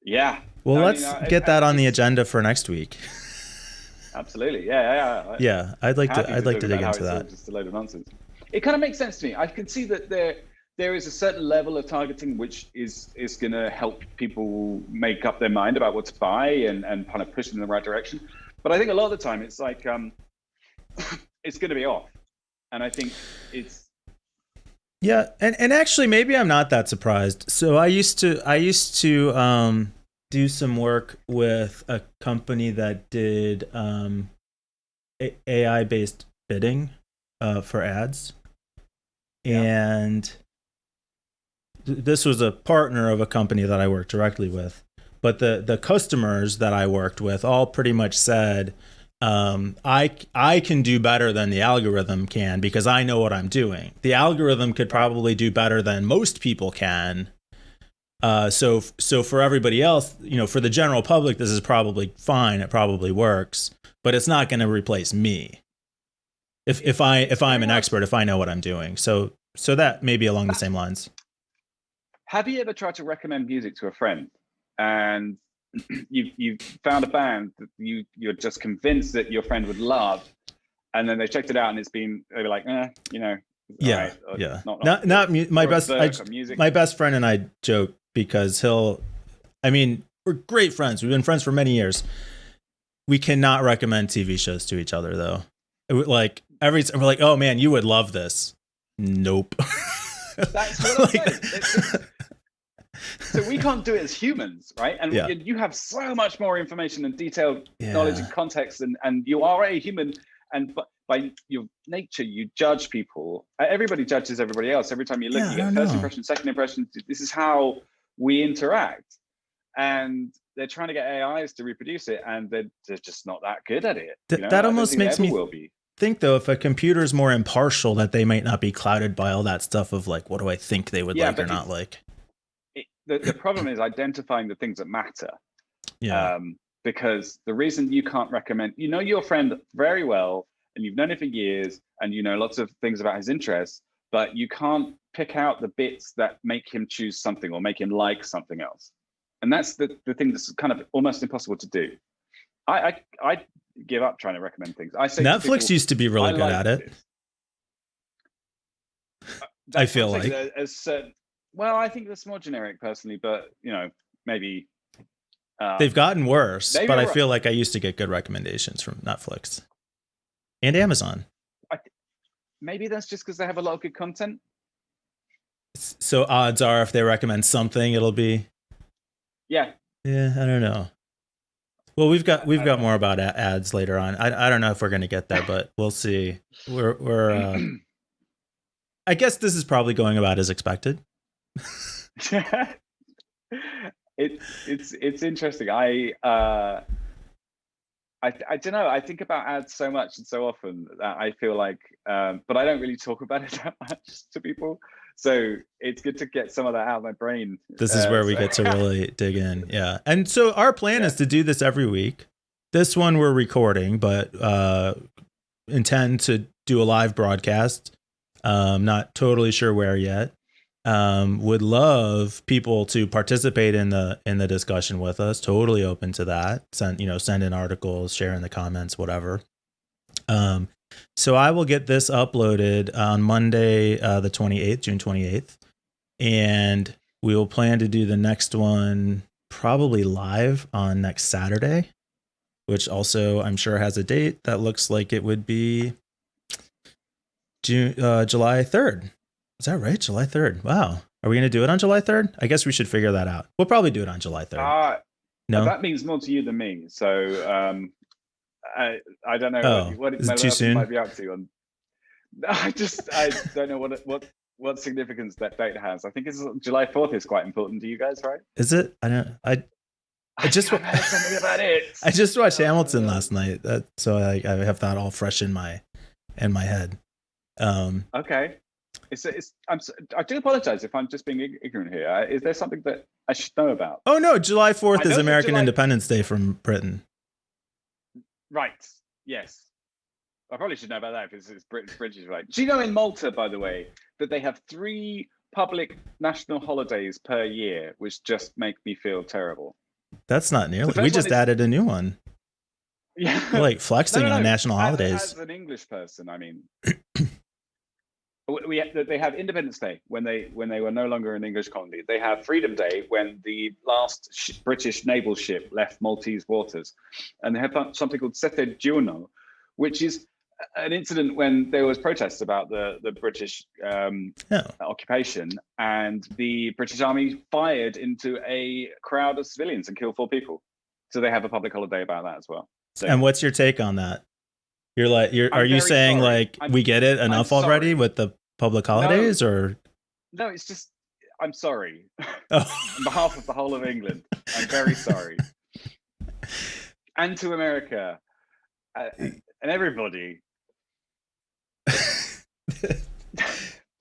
Yeah. Well, let's get that on the agenda for next week. Absolutely. Yeah. Yeah, I'd like to dig into that. Just a load of nonsense. It kind of makes sense to me. I can see that there is a certain level of targeting which is going to help people make up their mind about what to buy and kind of push them in the right direction. But I think a lot of the time it's like it's going to be off, and I think it's. Yeah, and actually, maybe I'm not that surprised. So I used to do some work with a company that did AI-based bidding for ads, and this was a partner of a company that I worked directly with. But the customers that I worked with all pretty much said, I can do better than the algorithm can because I know what I'm doing. The algorithm could probably do better than most people can. So for everybody else, for the general public, this is probably fine. It probably works, but it's not going to replace me. If I'm an expert, if I know what I'm doing. So that may be along the same lines. Have you ever tried to recommend music to a friend and you've found a band that you're just convinced that your friend would love, and then they checked it out and they were like, yeah, right, yeah. My best friend and I joke because we're great friends. We've been friends for many years. We cannot recommend TV shows to each other though. Like every time we're like, oh man, you would love this. Nope. That's what I'm saying. So we can't do it as humans, right? And you have so much more information and detailed knowledge and context, and you are a human. And by your nature, you judge people. Everybody judges everybody else. Every time you look, you get first impression, second impression. This is how we interact. And they're trying to get AIs to reproduce it, and they're just not that good at it. That almost makes me think, though, if a computer is more impartial, that they might not be clouded by all that stuff of like, what do I think they would like or not like? The problem is identifying the things that matter. Yeah. Because the reason you can't recommend, your friend very well, and you've known him for years, and you know lots of things about his interests, but you can't pick out the bits that make him choose something or make him like something else. And that's the thing that's kind of almost impossible to do. I give up trying to recommend things. I say Netflix used to be really good at it. I feel like. Well, I think that's more generic personally, but maybe they've gotten worse. But I feel like I used to get good recommendations from Netflix and Amazon. Maybe that's just because they have a lot of good content. So odds are, if they recommend something, it'll be. Yeah. Yeah, I don't know. Well, we've got more about ads later on. I don't know if we're going to get there, but we'll see. We're I guess this is probably going about as expected. It's interesting. I don't know. I think about ads so much and so often that I feel like, but I don't really talk about it that much to people. So it's good to get some of that out of my brain. This is where we get to really dig in. Yeah. And so our plan is to do this every week. This one we're recording, but intend to do a live broadcast. Not totally sure where yet. Would love people to participate in the discussion with us. Totally open to that. Send in articles, share in the comments, whatever. So I will get this uploaded on Monday, the 28th, June 28th. And we will plan to do the next one probably live on next Saturday, which also I'm sure has a date that looks like it would be July 3rd. Is that right? July 3rd. Wow. Are we going to do it on July 3rd? I guess we should figure that out. We'll probably do it on July 3rd. No? That means more to you than me. So I don't know what is it too soon? Might be up to. I don't know what significance that date has. I think it's July 4th is quite important to you guys, right? Is it? I don't. I just I've heard something about it. I just watched Hamilton last night, so I have that all fresh in my head. Okay. I do apologize if I'm just being ignorant here. Is there something that I should know about? Oh no, July 4th I is know that American Independence Day from Britain. Right. Yes. I probably should know about that because it's British, right? Do you know in Malta, by the way, that they have 3 public national holidays per year, which just make me feel terrible. That's not nearly. The We first one just is- added a new one. Yeah. We're like flexing on national holidays. As an English person, I mean, they have Independence Day when they were no longer an English colony. They have Freedom Day when the last British naval ship left Maltese waters, and they have something called Sette Giorno, which is an incident when there was protests about the British occupation, and the British Army fired into a crowd of civilians and killed 4 people. So they have a public holiday about that as well. So, and what's your take on that? Are you saying sorry. we get it enough already with the public holidays, or? No, it's just, I'm sorry. Oh. On behalf of the whole of England, I'm very sorry. And to America, and everybody.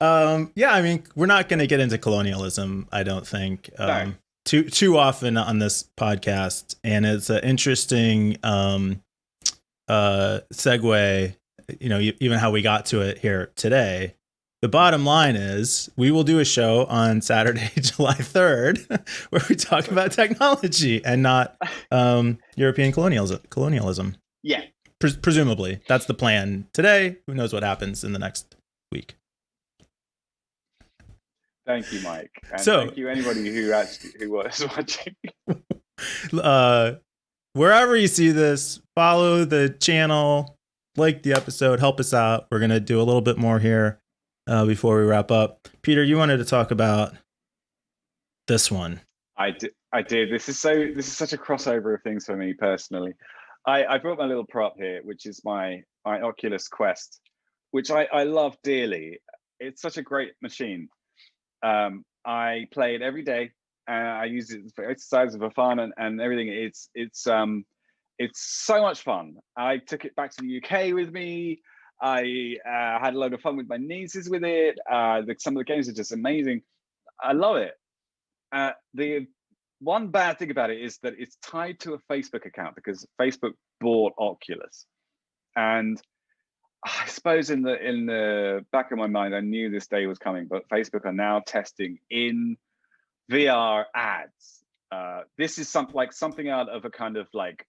Yeah, I mean, we're not going to get into colonialism, I don't think, No. too often on this podcast, and it's an interesting segue, even how we got to it here today. The bottom line is we will do a show on Saturday, July 3rd, where we talk about technology and not European colonialism. Yeah. Presumably. That's the plan today. Who knows what happens in the next week. Thank you, Mike. And so, thank you, anybody who was watching. Wherever you see this, follow the channel, like the episode, help us out. We're going to do a little bit more here before we wrap up. Peter, you wanted to talk about this one. I did. This is such a crossover of things for me personally. I brought my little prop here, which is my Oculus Quest, which I love dearly. It's such a great machine. I play it every day, and I use it for exercise, for fun, and everything. It's so much fun. I took it back to the UK with me. I had a load of fun with my nieces with it. Some of the games are just amazing. I love it. The one bad thing about it is that it's tied to a Facebook account because Facebook bought Oculus, and I suppose in the back of my mind, I knew this day was coming. But Facebook are now testing in VR ads. This is something out of a kind of like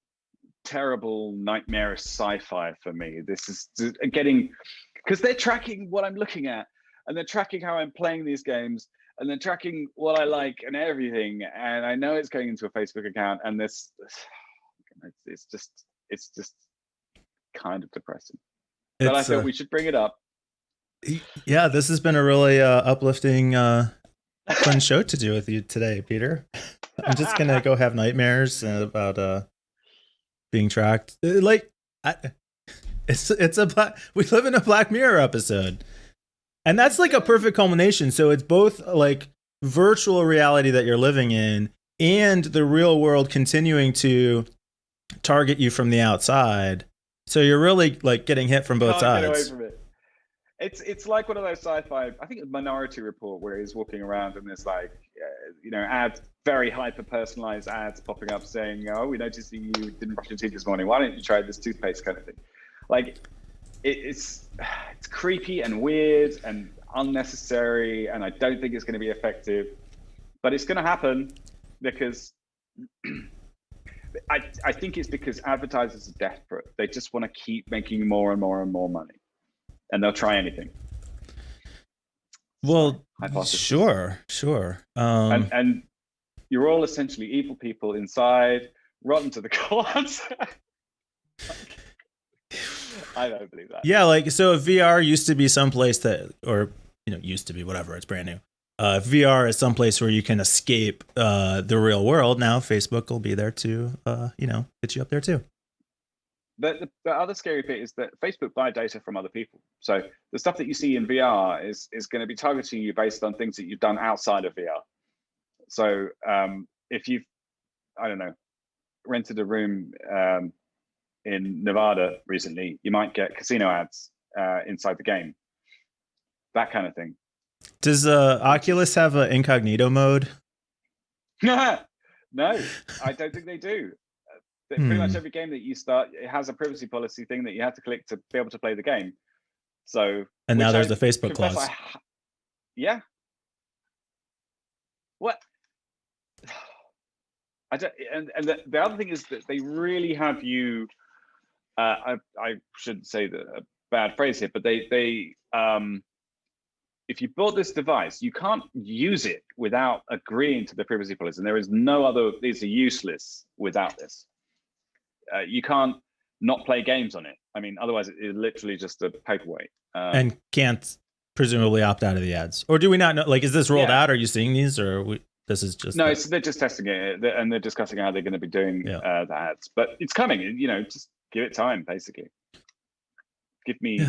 terrible nightmarish sci-fi for me. This is getting, because they're tracking what I'm looking at, and they're tracking how I'm playing these games, and they're tracking what I like and everything. And I know it's going into a Facebook account, and it's just kind of depressing. But I thought we should bring it up. Yeah, this has been a really uplifting, fun show to do with you today, Peter. I'm just gonna go have nightmares about being tracked. We live in a Black Mirror episode, and that's like a perfect culmination. So it's both like virtual reality that you're living in, and the real world continuing to target you from the outside. So you're really like getting hit from both sides. Get away from it. It's like one of those sci-fi. I think it's Minority Report, where he's walking around and there's like, ads, very hyper personalized ads popping up saying, "Oh, we noticed that you didn't brush your teeth this morning. Why don't you try this toothpaste?" kind of thing. Like, it's creepy and weird and unnecessary, and I don't think it's going to be effective. But it's going to happen because. I think it's because advertisers are desperate. They just want to keep making more and more and more money, and they'll try anything. Well, sure. And you're all essentially evil people inside, rotten to the core. I don't believe that. Yeah, like, so if VR used to be someplace that, or used to be, whatever, it's brand new. VR is someplace where you can escape the real world. Now Facebook will be there to, get you up there too. The other scary bit is that Facebook buy data from other people. So the stuff that you see in VR is going to be targeting you based on things that you've done outside of VR. So if you've, I don't know, rented a room in Nevada recently, you might get casino ads inside the game. That kind of thing. Does Oculus have an incognito mode? No, I don't think they do. Pretty much every game that you start, it has a privacy policy thing that you have to click to be able to play the game. So, and now there's a Facebook clause. Yeah. What? I don't, and the other thing is that they really have you. I shouldn't say a bad phrase here, but they if you bought this device, you can't use it without agreeing to the privacy policy, and there is no other. These are useless without this. You can't not play games on it. I mean, otherwise it is literally just a paperweight. And can't presumably opt out of the ads, or do we not know? Like, is this rolled out? Are you seeing these, or this is just they're just testing it, and they're discussing how they're going to be doing the ads. But it's coming. You know, just give it time. Basically, give me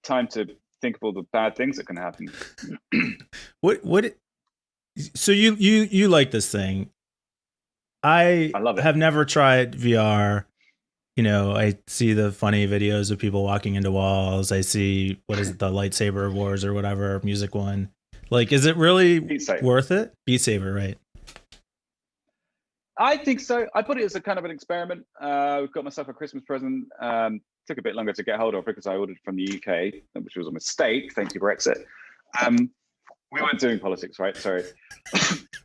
time to think of all the bad things that can happen. What? So you like this thing? I love it. Have never tried VR. You know, I see the funny videos of people walking into walls. I see, what is it, the lightsaber wars or whatever, music one. Like, is it really worth it? Beat Saber, right? I think so. I put it as a kind of an experiment. Got myself a Christmas present. Took a bit longer to get hold of because I ordered from the UK, which was a mistake. Thank you, Brexit. We weren't doing politics, right? Sorry.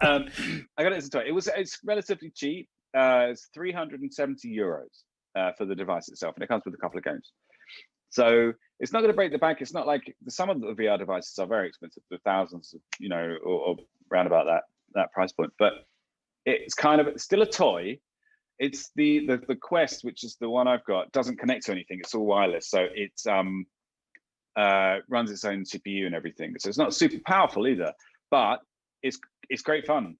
I got it as a toy. It's relatively cheap. It's €370 for the device itself, and it comes with a couple of games. So it's not going to break the bank. It's not like some of the VR devices are very expensive, the thousands, you know, or around about that price point. But it's kind of still a toy. It's the Quest, which is the one I've got, doesn't connect to anything. It's all wireless, so it's runs its own CPU and everything. So it's not super powerful either, but it's great fun.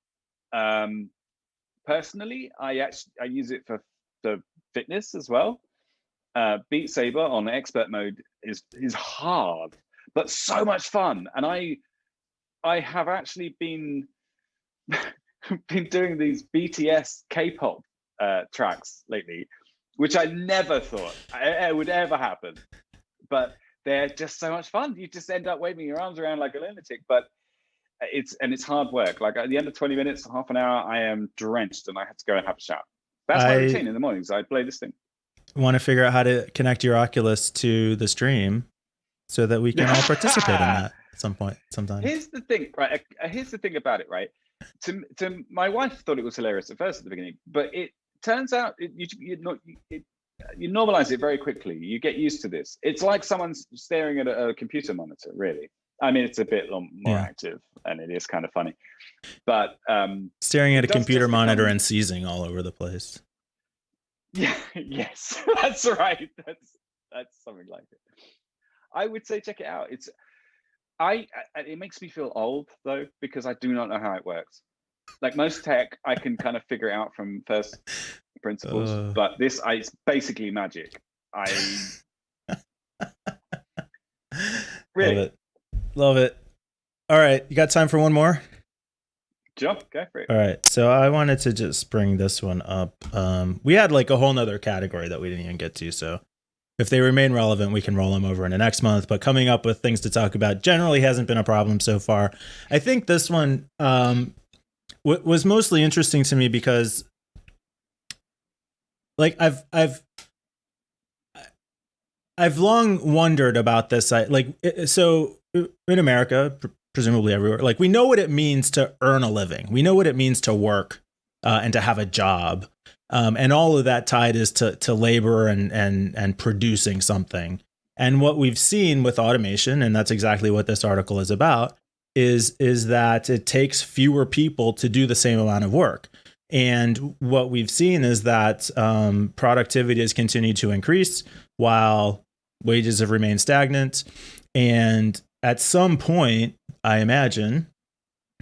Personally, I use it for fitness as well. Beat Saber on expert mode is hard, but so much fun. And I have actually been doing these BTS K-pop tracks lately, which I never thought it would ever happen. But they're just so much fun. You just end up waving your arms around like a lunatic. But it's hard work. Like at the end of 20 minutes, half an hour, I am drenched and I have to go and have a shower. That's my routine in the mornings. I play this thing. Want to figure out how to connect your Oculus to the stream so that we can all participate in that at some point, sometime. Here's the thing, right? Here's the thing about it, right? To my wife thought it was hilarious at first at the beginning, but it turns out you normalize it very quickly. You get used to this. It's like someone's staring at a computer monitor, really. I mean, it's a bit more active, and it is kind of funny. But staring at a computer monitor and seizing all over the place. Yeah, yes, that's right. That's something like it. I would say check it out. It makes me feel old though, because I do not know how it works. Like most tech, I can kind of figure it out from first principles, but it's basically magic. Really love it. All right, you got time for one more? Jump, go for it. All right, so I wanted to just bring this one up. We had like a whole nother category that we didn't even get to, so if they remain relevant, we can roll them over into next month. But coming up with things to talk about generally hasn't been a problem so far. I think this one was mostly interesting to me because, like, I've long wondered about this. So in America, presumably everywhere, like, we know what it means to earn a living. We know what it means to work and to have a job. And all of that tied is to labor and producing something. And what we've seen with automation, and that's exactly what this article is about, is that it takes fewer people to do the same amount of work. And what we've seen is that productivity has continued to increase while wages have remained stagnant. And at some point, I imagine,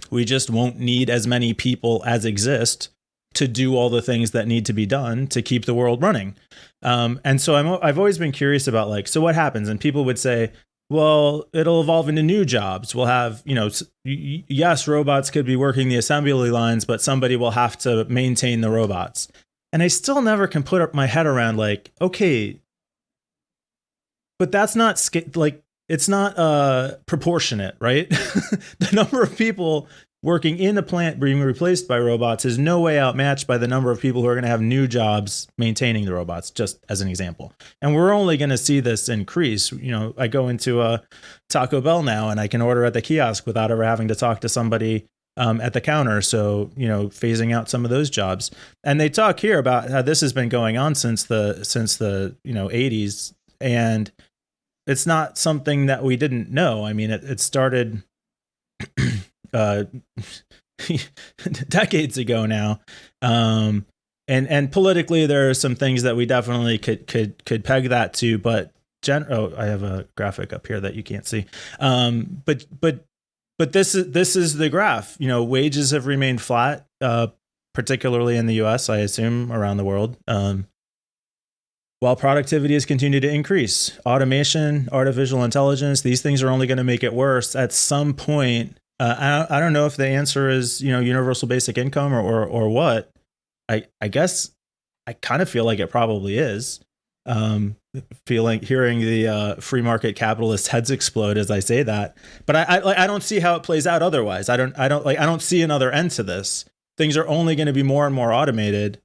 we just won't need as many people as exist to do all the things that need to be done to keep the world running. And so I've always been curious about, like, so what happens? And people would say, well, it'll evolve into new jobs. We'll have, yes, robots could be working the assembly lines, but somebody will have to maintain the robots. And I still never can put my head around like, okay, but that's not like, it's not proportionate, right? The number of people working in a plant being replaced by robots is no way outmatched by the number of people who are going to have new jobs maintaining the robots, just as an example. And we're only going to see this increase. You know, I go into a Taco Bell now and I can order at the kiosk without ever having to talk to somebody at the counter. So, you know, phasing out some of those jobs. And they talk here about how this has been going on since the, you know, 80s. And it's not something that we didn't know. I mean, it started decades ago now. And politically, there are some things that we definitely could peg that to, but I have a graphic up here that you can't see. But this is the graph. You know, wages have remained flat, particularly in the US, I assume around the world. While productivity has continued to increase, automation, artificial intelligence, these things are only going to make it worse at some point. I don't know if the answer is, you know, universal basic income or what. I guess I kind of feel like it probably is. Hearing the free market capitalist heads explode as I say that, but I don't see how it plays out otherwise. I don't see another end to this. Things are only going to be more and more automated,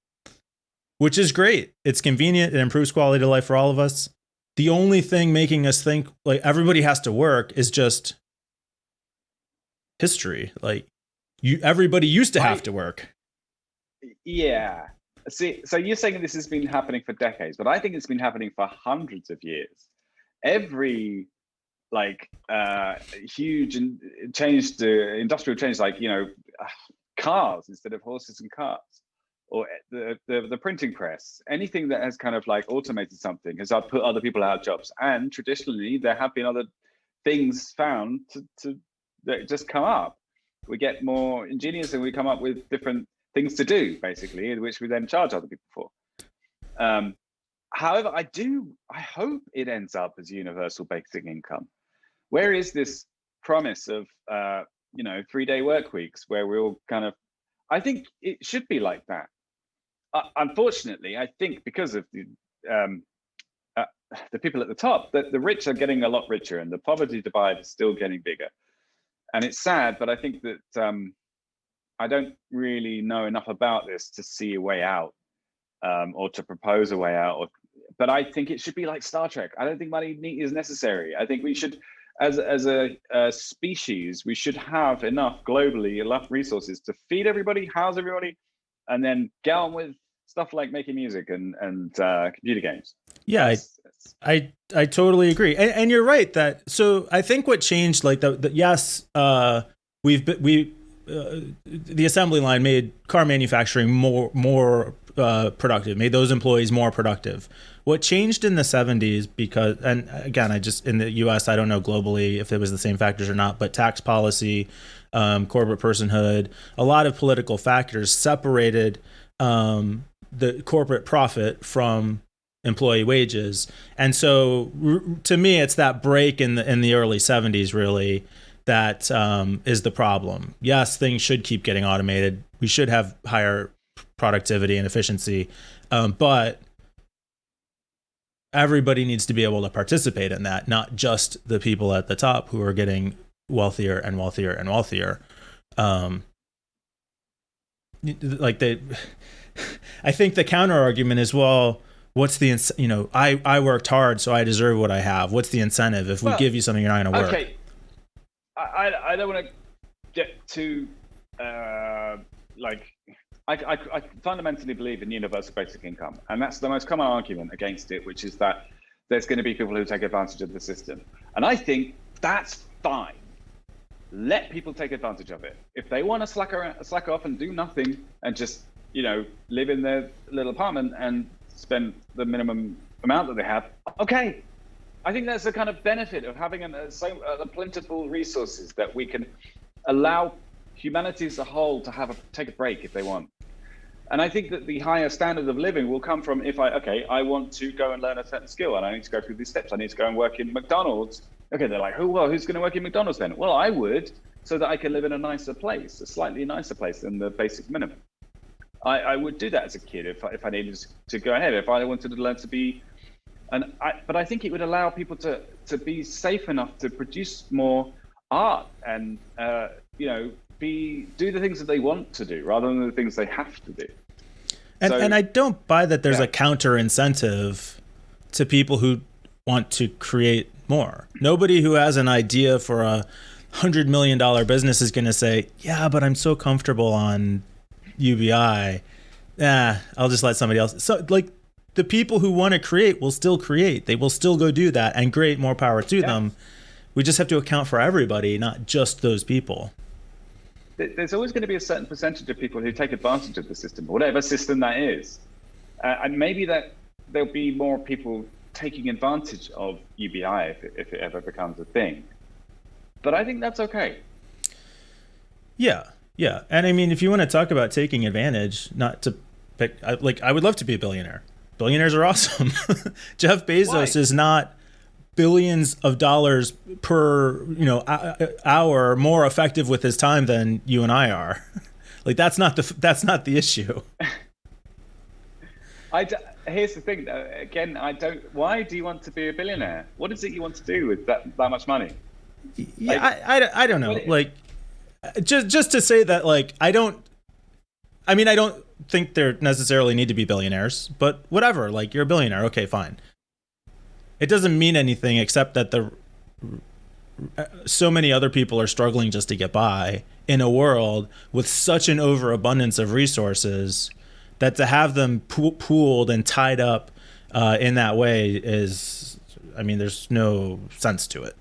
which is great. It's convenient. It improves quality of life for all of us. The only thing making us think like everybody has to work is just history. Like everybody used to have to work. Yeah. See, so you're saying this has been happening for decades, but I think it's been happening for hundreds of years. Every huge change to industrial change, like, you know, cars instead of horses and carts, or the printing press, anything that has kind of like automated something has put other people out of jobs. And traditionally, there have been other things found that just come up. We get more ingenious and we come up with different things to do, basically, which we then charge other people for. However, I hope it ends up as universal basic income. Where is this promise of, 3-day work weeks where we all kind of, I think it should be like that. Unfortunately, I think because of the people at the top, that the rich are getting a lot richer and the poverty divide is still getting bigger. And it's sad, but I think that I don't really know enough about this to see a way out, or to propose a way out. But I think it should be like Star Trek. I don't think money is necessary. I think we should, as a species, we should have enough globally, enough resources to feed everybody, house everybody, and then get on with stuff like making music and computer games. Yeah, I totally agree, and you're right that. So I think what changed, like the assembly line made car manufacturing more productive, made those employees more productive. What changed in the 70s, because, and again, in the US, I don't know globally if it was the same factors or not, but tax policy, corporate personhood, a lot of political factors separated the corporate profit from employee wages. And so to me, it's that break in the early 70s really that is the problem. Yes, things should keep getting automated. We should have higher productivity and efficiency, but everybody needs to be able to participate in that, not just the people at the top who are getting wealthier and wealthier and wealthier. I think the counter argument is, well, what's the, I worked hard, so I deserve what I have. What's the incentive? If we give you something, you're not going to work. Okay. I don't want to get too, I fundamentally believe in universal basic income. And that's the most common argument against it, which is that there's going to be people who take advantage of the system. And I think that's fine. Let people take advantage of it. If they want to slack off and do nothing and just, live in their little apartment and spend the minimum amount that they have, okay. I think that's the kind of benefit of having a plentiful resources that we can allow humanity as a whole to take a break if they want. And I think that the higher standard of living will come from I want to go and learn a certain skill and I need to go through these steps. I need to go and work in McDonald's. Okay, they're like, who's going to work in McDonald's then? Well, I would, so that I can live in a nicer place, a slightly nicer place than the basic minimum. I would do that as a kid if I needed to go ahead. If I wanted to learn to be, but I think it would allow people to be safe enough to produce more art and do the things that they want to do rather than the things they have to do. And I don't buy that there's a counter incentive to people who want to create more. Nobody who has an idea for a $100 million business is going to say, yeah, but I'm so comfortable on UBI. I'll just let somebody else. So like the people who want to create will still create. They will still go do that, and great, more power to them. We just have to account for everybody, not just those people. There's always going to be a certain percentage of people who take advantage of the system, whatever system that is. And maybe that there'll be more people taking advantage of UBI if it ever becomes a thing. But I think that's okay. Yeah. And I mean, if you want to talk about taking advantage, not to pick, I would love to be a billionaire. Billionaires are awesome. Jeff Bezos is not billions of dollars per hour more effective with his time than you and I are. Like that's not the issue. Here's the thing though. Again, why do you want to be a billionaire? What is it you want to do with that much money? Yeah, I don't know. Like just to say that, like, I don't think there necessarily need to be billionaires, but whatever, like you're a billionaire. Okay, fine. It doesn't mean anything except that so many other people are struggling just to get by in a world with such an overabundance of resources that to have them pooled and tied up in that way is, I mean, there's no sense to it.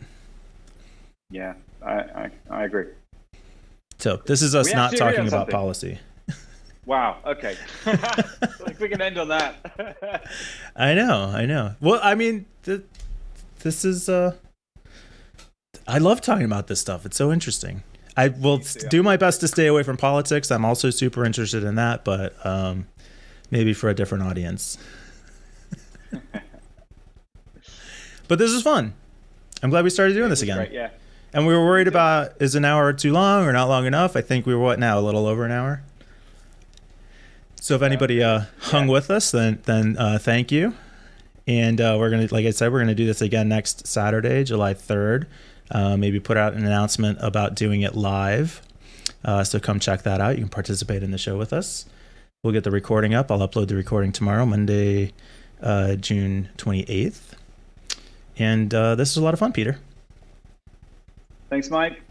Yeah, I agree. So this is us not talking about policy. Wow. Okay. Like we can end on that. I know. Well, I mean, this is. I love talking about this stuff. It's so interesting. I will do my best to stay away from politics. I'm also super interested in that, but maybe for a different audience. But this is fun. I'm glad we started doing this again. Great, yeah. And we were worried about, is an hour too long or not long enough? I think we were, a little over an hour. So if anybody hung with us, then thank you. And we're going to, like I said, we're going to do this again next Saturday, July 3rd. Maybe put out an announcement about doing it live. So come check that out. You can participate in the show with us. We'll get the recording up. I'll upload the recording tomorrow, Monday, June 28th. And this is a lot of fun, Peter. Thanks, Mike.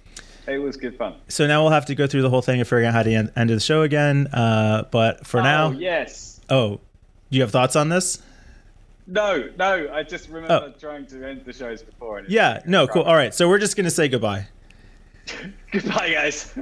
It was good fun. So now we'll have to go through the whole thing and figure out how to end the show again. But for now... Yes. Oh, you have thoughts on this? No. I just remember trying to end the shows before. Yeah, no, cool. All right. So we're just going to say goodbye. Goodbye, guys.